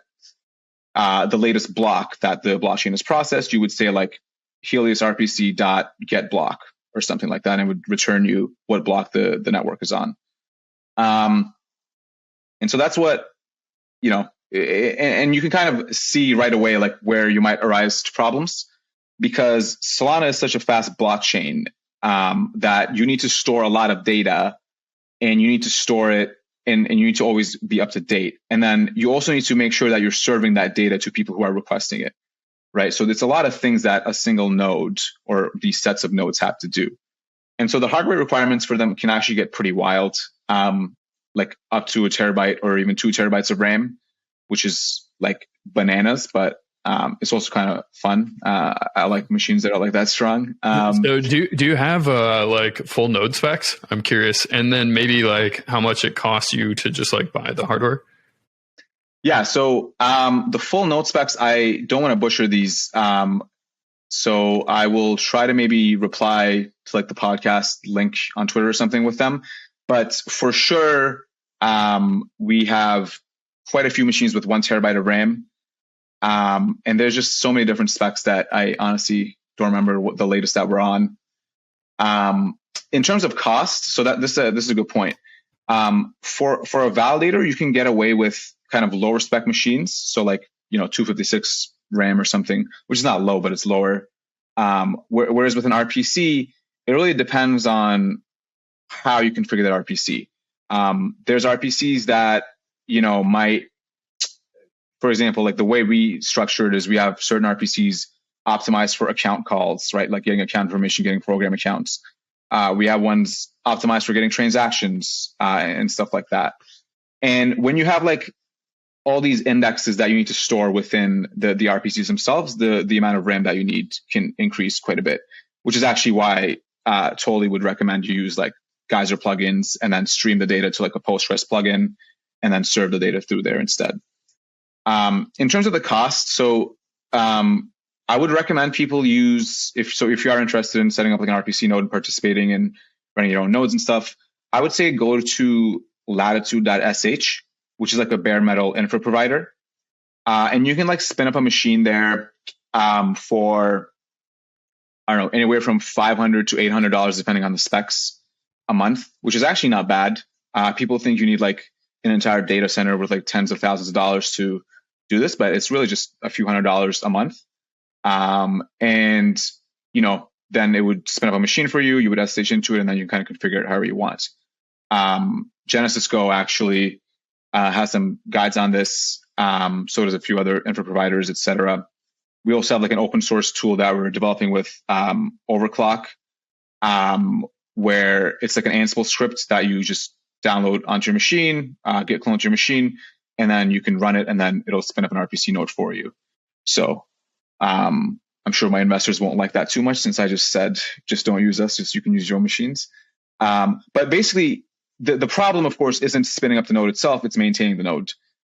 Speaker 2: the latest block that the blockchain has processed, you would say like Helius RPC dot get block or something like that, and it would return you what block the network is on. And so that's what, and you can kind of see right away like where you might arise to problems, because Solana is such a fast blockchain that you need to store a lot of data, and you need to store it and you need to always be up to date. And then you also need to make sure that you're serving that data to people who are requesting it, right? So there's a lot of things that a single node or these sets of nodes have to do. And so the hardware requirements for them can actually get pretty wild, like up to a terabyte or even 2 terabytes of RAM, which is like bananas, but it's also kind of fun. I like machines that are like that strong.
Speaker 1: So do you have like full node specs? I'm curious. And then maybe like how much it costs you to just like buy the hardware?
Speaker 2: Yeah. So the full node specs, I don't want to butcher these. So I will try to maybe reply to like the podcast link on Twitter or something with them. But for sure, we have quite a few machines with 1 terabyte of RAM. And there's just so many different specs that I honestly don't remember what the latest that we're on. In terms of cost, so that this is a good point. For a validator, you can get away with kind of lower spec machines. So like, 256 RAM or something, which is not low, but it's lower. Whereas with an RPC, it really depends on how you configure that RPC. There's RPCs that, might, for example, like the way we structure it is we have certain RPCs optimized for account calls, right? Like getting account information, getting program accounts. We have ones optimized for getting transactions and stuff like that. And when you have like all these indexes that you need to store within the RPCs themselves, the amount of RAM that you need can increase quite a bit, which is actually why totally would recommend you use like Geyser plugins and then stream the data to like a Postgres plugin and then serve the data through there instead. In terms of the cost, so I would recommend people use, if you are interested in setting up like an RPC node and participating and running your own nodes and stuff, I would say go to latitude.sh, which is like a bare metal infra provider. And you can like spin up a machine there for, I don't know, anywhere from $500 to $800, depending on the specs a month, which is actually not bad. People think you need like an entire data center with like tens of thousands of dollars to do this, but it's really just a few $100s a month. And, then it would spin up a machine for you, you would SSH into it, and then you kind of configure it however you want. Genesis Go actually has some guides on this. So does a few other infra providers, etc. We also have like an open source tool that we're developing with Overclock, where it's like an Ansible script that you just download onto your machine, get cloned to your machine, and then you can run it, and then it'll spin up an RPC node for you. So I'm sure my investors won't like that too much, since I just said, just don't use us, just you can use your own machines. But basically, the problem, of course, isn't spinning up the node itself, it's maintaining the node.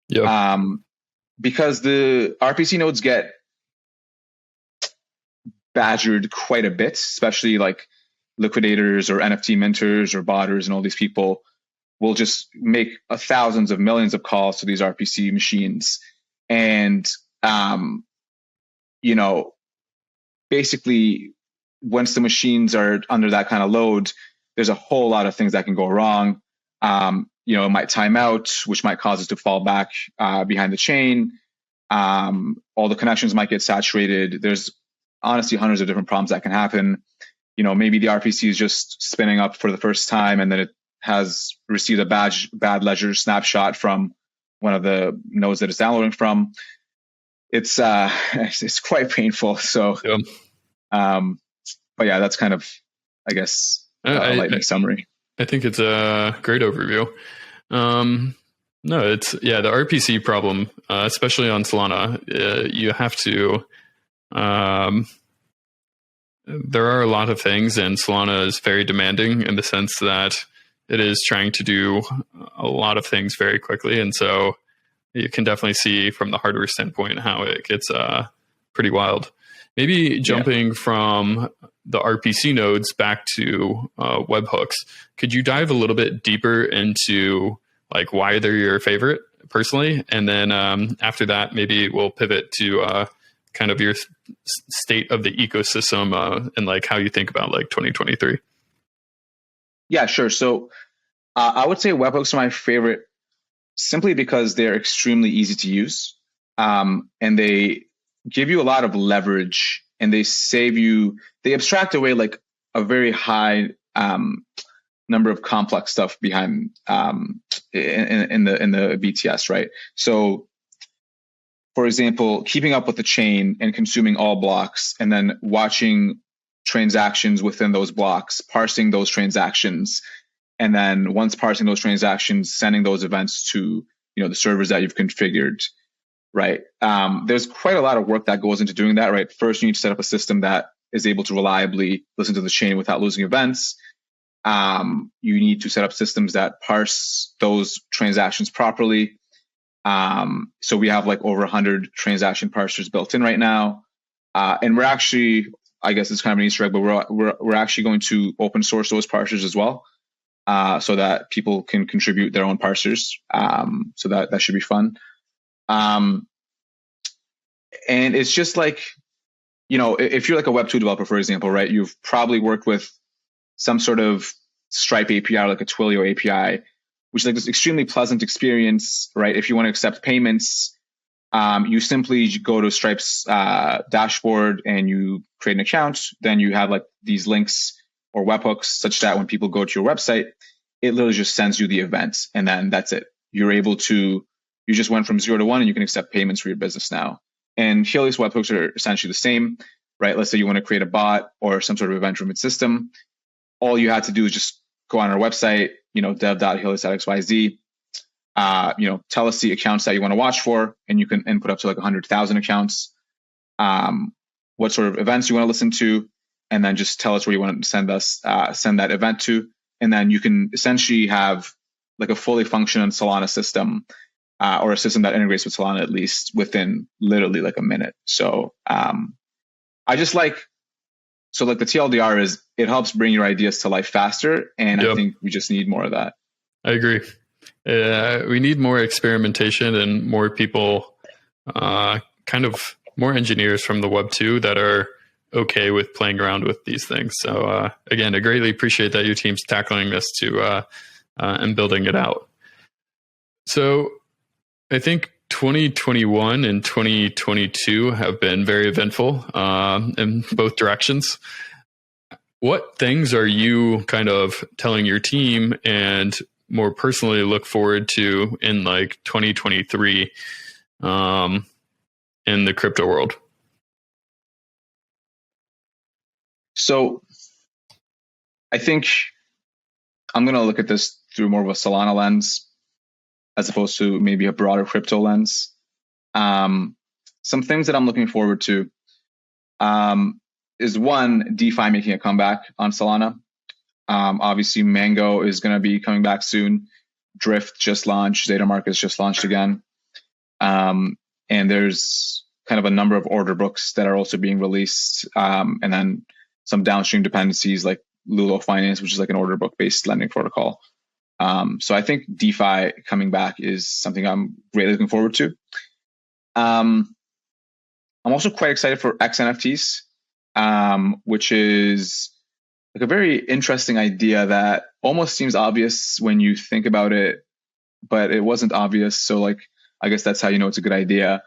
Speaker 1: Yeah.
Speaker 2: Because the RPC nodes get badgered quite a bit, especially like liquidators or NFT minters or botters and all these people will just make thousands of millions of calls to these RPC machines. And, basically, once the machines are under that kind of load, there's a whole lot of things that can go wrong. It might time out, which might cause us to fall back behind the chain. All the connections might get saturated. There's honestly hundreds of different problems that can happen. Maybe the RPC is just spinning up for the first time, and then it has received a bad ledger snapshot from one of the nodes that it's downloading from. It's quite painful. So, but yeah, that's kind of, I guess, a lightning summary.
Speaker 1: I think it's a great overview. No, it's the RPC problem, especially on Solana. You have to. There are a lot of things, and Solana is very demanding in the sense that it is trying to do a lot of things very quickly, and so you can definitely see from the hardware standpoint how it gets pretty wild. Maybe jumping from the RPC nodes back to webhooks, could you dive a little bit deeper into like why they're your favorite personally? And then after that, maybe we'll pivot to kind of your state of the ecosystem and like how you think about like 2023.
Speaker 2: Yeah, sure. So I would say webhooks are my favorite simply because they're extremely easy to use, and they give you a lot of leverage, and they abstract away like a very high number of complex stuff behind in the BTS, right? So, for example, keeping up with the chain and consuming all blocks, and then watching transactions within those blocks, parsing those transactions, and then once parsing those transactions, sending those events to the servers that you've configured, right? There's quite a lot of work that goes into doing that, right? First, you need to set up a system that is able to reliably listen to the chain without losing events. You need to set up systems that parse those transactions properly. So we have like over 100 transaction parsers built in right now, and we're actually, I guess it's kind of an Easter egg, but we're actually going to open source those parsers as well, so that people can contribute their own parsers. So that should be fun. And it's just like, if you're like a Web2 developer, for example, right, you've probably worked with some sort of Stripe API or like a Twilio API, which is like this extremely pleasant experience, right? If you want to accept payments, you simply go to Stripe's dashboard and you create an account. Then you have like these links or webhooks such that when people go to your website, it literally just sends you the event, and then that's it. You just went from 0 to 1, and you can accept payments for your business now. And Helius webhooks are essentially the same, right? Let's say you want to create a bot or some sort of event-driven system. All you have to do is just go on our website, dev.helius.xyz, tell us the accounts that you want to watch for, and you can input up to like 100,000 accounts, what sort of events you want to listen to, and then just tell us where you want to send that event to. And then you can essentially have like a fully functioning Solana system, or a system that integrates with Solana at least within literally like a minute. So I just like the TLDR is it helps bring your ideas to life faster. And I think we just need more of that.
Speaker 1: I agree. We need more experimentation and more people, kind of more engineers from the Web2 that are okay with playing around with these things. So again, I greatly appreciate that your team's tackling this and building it out. So I think 2021 and 2022 have been very eventful in both directions. What things are you kind of telling your team and more personally look forward to in like 2023 in the crypto world?
Speaker 2: So I think I'm going to look at this through more of a Solana lens as opposed to maybe a broader crypto lens. Some things that I'm looking forward to is one, DeFi making a comeback on Solana. Obviously, Mango is going to be coming back soon. Drift just launched. Zeta Markets just launched again. And there's kind of a number of order books that are also being released. And then some downstream dependencies like Lulo Finance, which is like an order book based lending protocol. So I think DeFi coming back is something I'm really looking forward to. I'm also quite excited for XNFTs, which is like a very interesting idea that almost seems obvious when you think about it, but it wasn't obvious. So like, I guess that's how you know it's a good idea.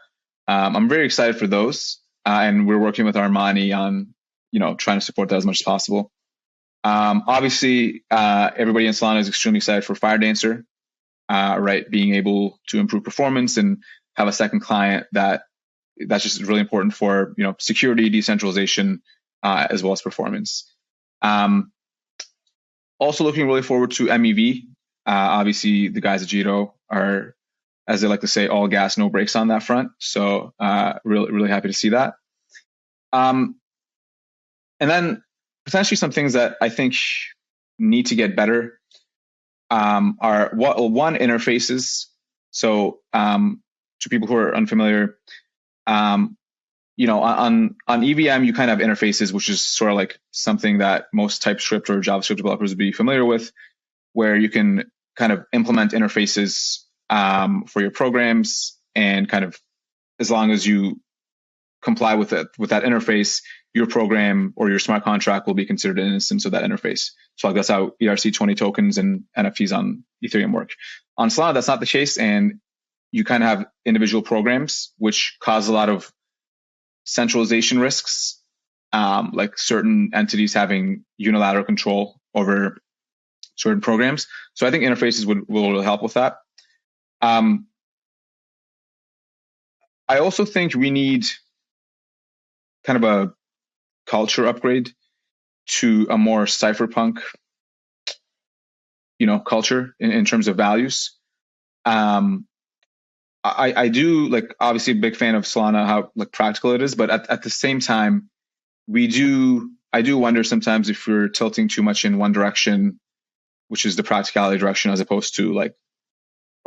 Speaker 2: I'm very excited for those. and we're working with Armani on, trying to support that as much as possible. Obviously, everybody in Solana is extremely excited for Fire Dancer, right? Being able to improve performance and have a second client that's just really important for, security, decentralization, as well as performance. Also looking really forward to MEV. Obviously, the guys at Jito are, as they like to say, all gas, no brakes on that front. So really, really happy to see that. And then potentially some things that I think need to get better are one, interfaces. So to people who are unfamiliar, on EVM, you kind of have interfaces, which is sort of like something that most TypeScript or JavaScript developers would be familiar with, where you can kind of implement interfaces for your programs, and kind of, as long as you comply with that interface, your program or your smart contract will be considered an instance of that interface. So that's how ERC20 tokens and NFTs on Ethereum work. On Solana, that's not the case, and you kind of have individual programs, which cause a lot of centralization risks, like certain entities having unilateral control over certain programs. So I think interfaces will help with that. I also think we need kind of a culture upgrade to a more cypherpunk, culture in terms of values. I do, like, obviously a big fan of Solana, how like practical it is, but at the same time, I do wonder sometimes if we're tilting too much in one direction, which is the practicality direction, as opposed to like,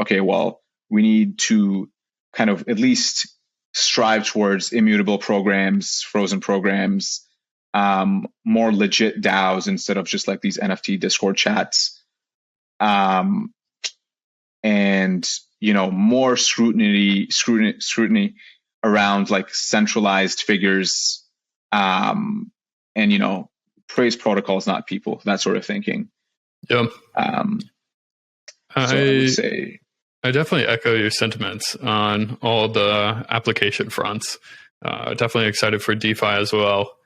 Speaker 2: okay, well, we need to kind of at least strive towards immutable programs, frozen programs, more legit DAOs instead of just like these NFT Discord chats, and more scrutiny around like centralized figures, and praise protocols, not people, that sort of thinking.
Speaker 1: Yeah.
Speaker 2: So I would say
Speaker 1: I definitely echo your sentiments on all the application fronts. Definitely excited for DeFi as well.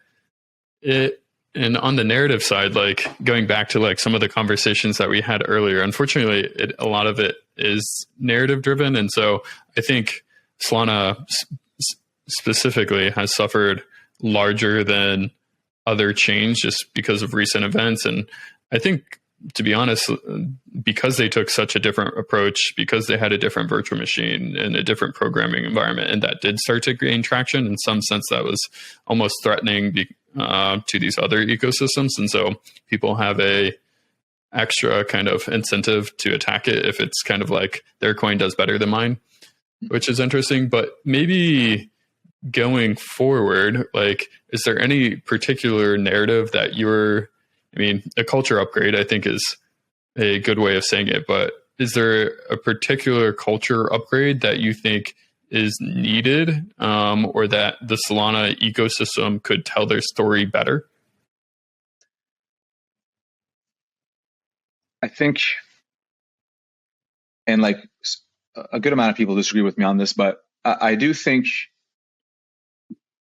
Speaker 1: And on the narrative side, like going back to like some of the conversations that we had earlier, unfortunately, a lot of it is narrative driven. And so I think Solana specifically has suffered larger than other chains just because of recent events. And I think, to be honest, because they took such a different approach, because they had a different virtual machine and a different programming environment, and that did start to gain traction, in some sense that was almost threatening to these other ecosystems. And so people have a extra kind of incentive to attack it if it's kind of like their coin does better than mine, which is interesting. But maybe going forward, like, is there any particular narrative that a culture upgrade, I think, is a good way of saying it, but is there a particular culture upgrade that you think is needed, or that the Solana ecosystem could tell their story better?
Speaker 2: I think, and like a good amount of people disagree with me on this, but I do think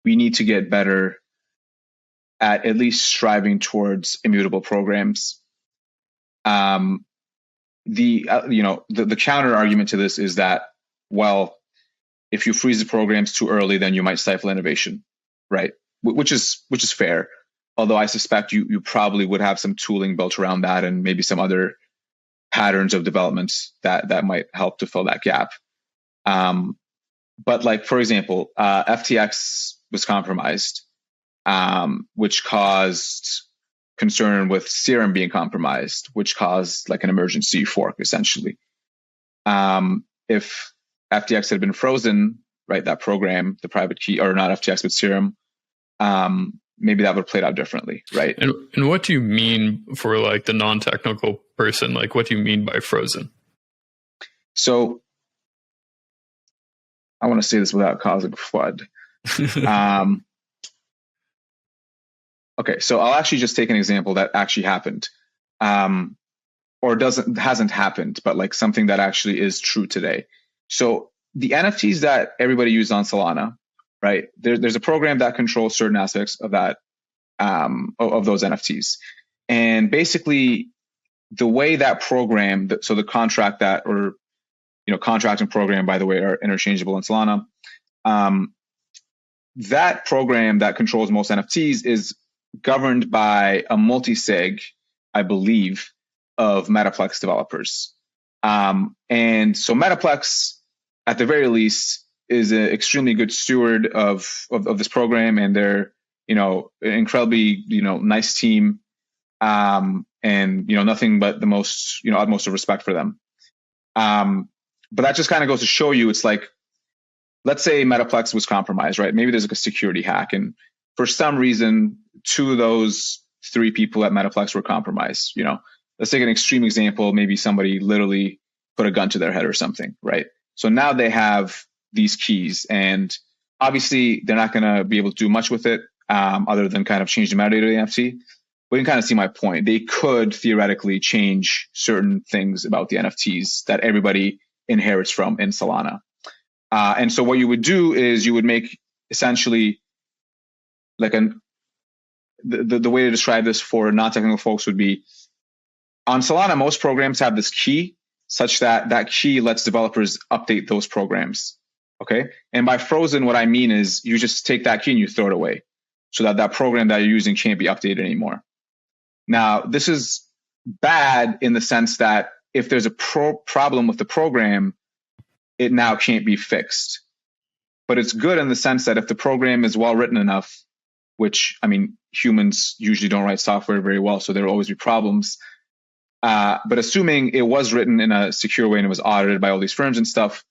Speaker 2: we need to get better at least striving towards immutable programs. The counter argument to this is that, well, if you freeze the programs too early, then you might stifle innovation, right? Which is fair. Although I suspect you probably would have some tooling built around that, and maybe some other patterns of developments that might help to fill that gap. But like, for example, FTX was compromised, which caused concern with Serum being compromised, which caused like an emergency fork, essentially. If FTX had been frozen, right, that program, the private key, or not FTX, but Serum, maybe that would have played out differently, right?
Speaker 1: And what do you mean, for like the non-technical person, like what do you mean by frozen?
Speaker 2: So I want to say this without causing FUD. Okay, so I'll actually just take an example that actually happened, or hasn't happened, but like something that actually is true today. So the NFTs that everybody used on Solana, right? There's a program that controls certain aspects of that, of those NFTs. And basically the way that program, so the contract that, or, contract and program, by the way, are interchangeable in Solana. That program that controls most NFTs is governed by a multisig, I believe, of Metaplex developers. And so Metaplex, at the very least, is an extremely good steward of this program, and they're, an incredibly, nice team. And, nothing but the most, utmost of respect for them. But that just kind of goes to show you, it's like, let's say Metaplex was compromised, right? Maybe there's like a security hack, and for some reason, 2 of those 3 people at Metaplex were compromised. Let's take an extreme example. Maybe somebody literally put a gun to their head or something, right? So now they have these keys, and obviously they're not going to be able to do much with it, other than kind of change the metadata of the NFT. But you can kind of see my point. They could theoretically change certain things about the NFTs that everybody inherits from in Solana. And so what you would do is you would make essentially like the way to describe this for non-technical folks would be, on Solana, most programs have this key such that that key lets developers update those programs. Okay. And by frozen, what I mean is you just take that key and you throw it away so that that program that you're using can't be updated anymore. Now, this is bad in the sense that if there's a problem with the program, it now can't be fixed. But it's good in the sense that if the program is well written enough, which, I mean, humans usually don't write software very well, so there will always be problems. But assuming it was written in a secure way and it was audited by all these firms and stuff,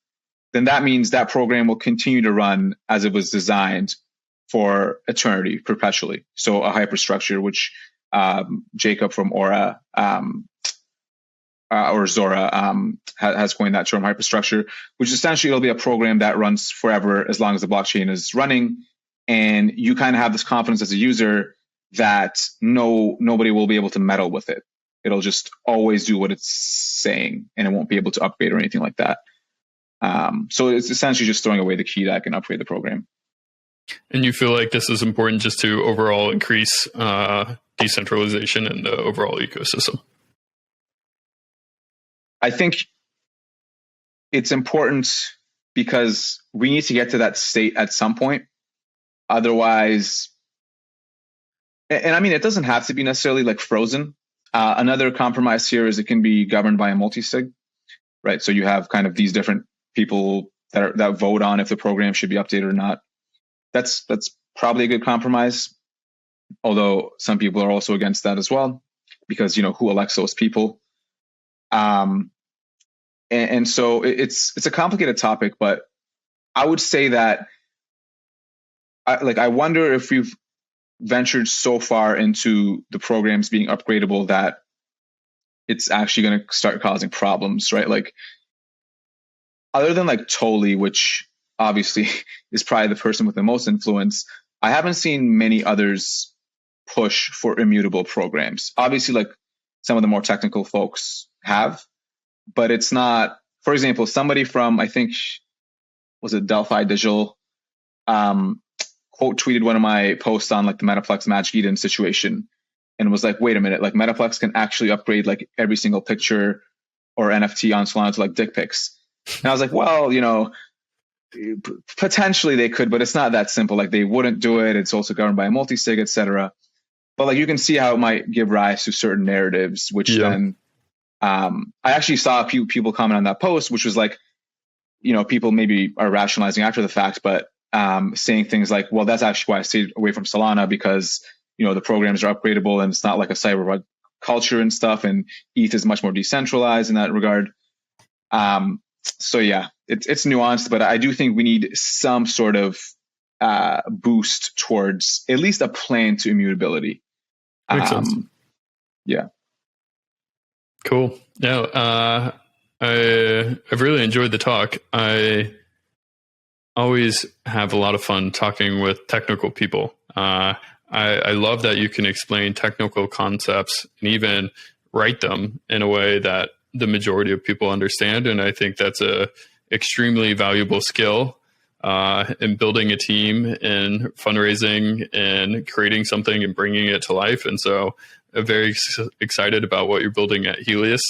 Speaker 2: then that means that program will continue to run as it was designed for eternity, perpetually. So a hyperstructure, which Jacob from Aura or Zora has coined that term, hyperstructure, which essentially it'll be a program that runs forever as long as the blockchain is running. And you kind of have this confidence as a user that nobody will be able to meddle with it. It'll just always do what it's saying, and it won't be able to upgrade or anything like that. So it's essentially just throwing away the key that can upgrade the program.
Speaker 1: And you feel like this is important just to overall increase decentralization in the overall ecosystem?
Speaker 2: I think it's important because we need to get to that state at some point. Otherwise, and I mean, it doesn't have to be necessarily like frozen. Another compromise here is it can be governed by a multisig, right? So you have kind of these different people that vote on if the program should be updated or not. That's probably a good compromise, although some people are also against that as well, because who elects those people? And so it's a complicated topic, but I would say that I wonder if we've ventured so far into the programs being upgradable that it's actually going to start causing problems, right? Like, other than like Toli, which obviously is probably the person with the most influence, I haven't seen many others push for immutable programs. Obviously, like some of the more technical folks have, but it's not, for example, somebody from, I think, was it Delphi Digital, quote tweeted one of my posts on like the Metaplex Magic Eden situation and was like, wait a minute, like Metaplex can actually upgrade like every single picture or NFT on Solana to like dick pics. And I was like, well, potentially they could, but it's not that simple. Like they wouldn't do it. It's also governed by a multisig, etc. But like you can see how it might give rise to certain narratives, which then I actually saw people comment on that post, which was like, people maybe are rationalizing after the fact, but saying things like, well, that's actually why I stayed away from Solana because, the programs are upgradable and it's not like a cyber culture and stuff. And ETH is much more decentralized in that regard. So yeah, it's nuanced, but I do think we need some sort of boost towards at least a plan to immutability.
Speaker 1: Makes sense.
Speaker 2: Yeah.
Speaker 1: Cool. Yeah. I've really enjoyed the talk. I always have a lot of fun talking with technical people. I love that you can explain technical concepts and even write them in a way that the majority of people understand. And I think that's a extremely valuable skill and building a team and fundraising and creating something and bringing it to life. And so I'm very excited about what you're building at Helius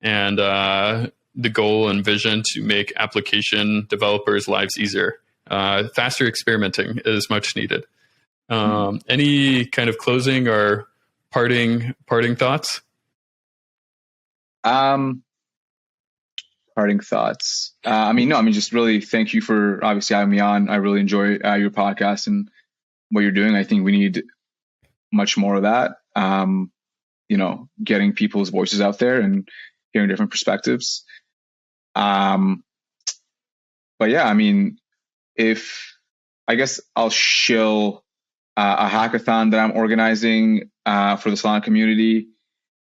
Speaker 1: and the goal and vision to make application developers' lives easier. Faster experimenting is much needed. Any kind of closing or parting thoughts?
Speaker 2: Parting thoughts. Just really thank you for obviously having me on. I really enjoy your podcast and what you're doing. I think we need much more of that. Getting people's voices out there and hearing different perspectives. But yeah, I guess I'll shill a hackathon that I'm organizing for the Solana community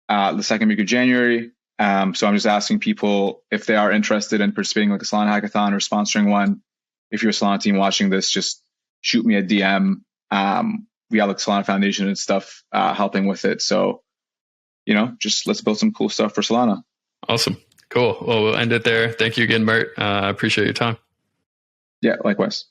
Speaker 2: the second week of January. So I'm just asking people if they are interested in participating like a Solana hackathon or sponsoring one. If you're a Solana team watching this, just shoot me a DM. We have like Solana Foundation and stuff helping with it. So, just let's build some cool stuff for Solana.
Speaker 1: Awesome. Cool. Well, we'll end it there. Thank you again, Mert. I appreciate your time.
Speaker 2: Yeah, likewise.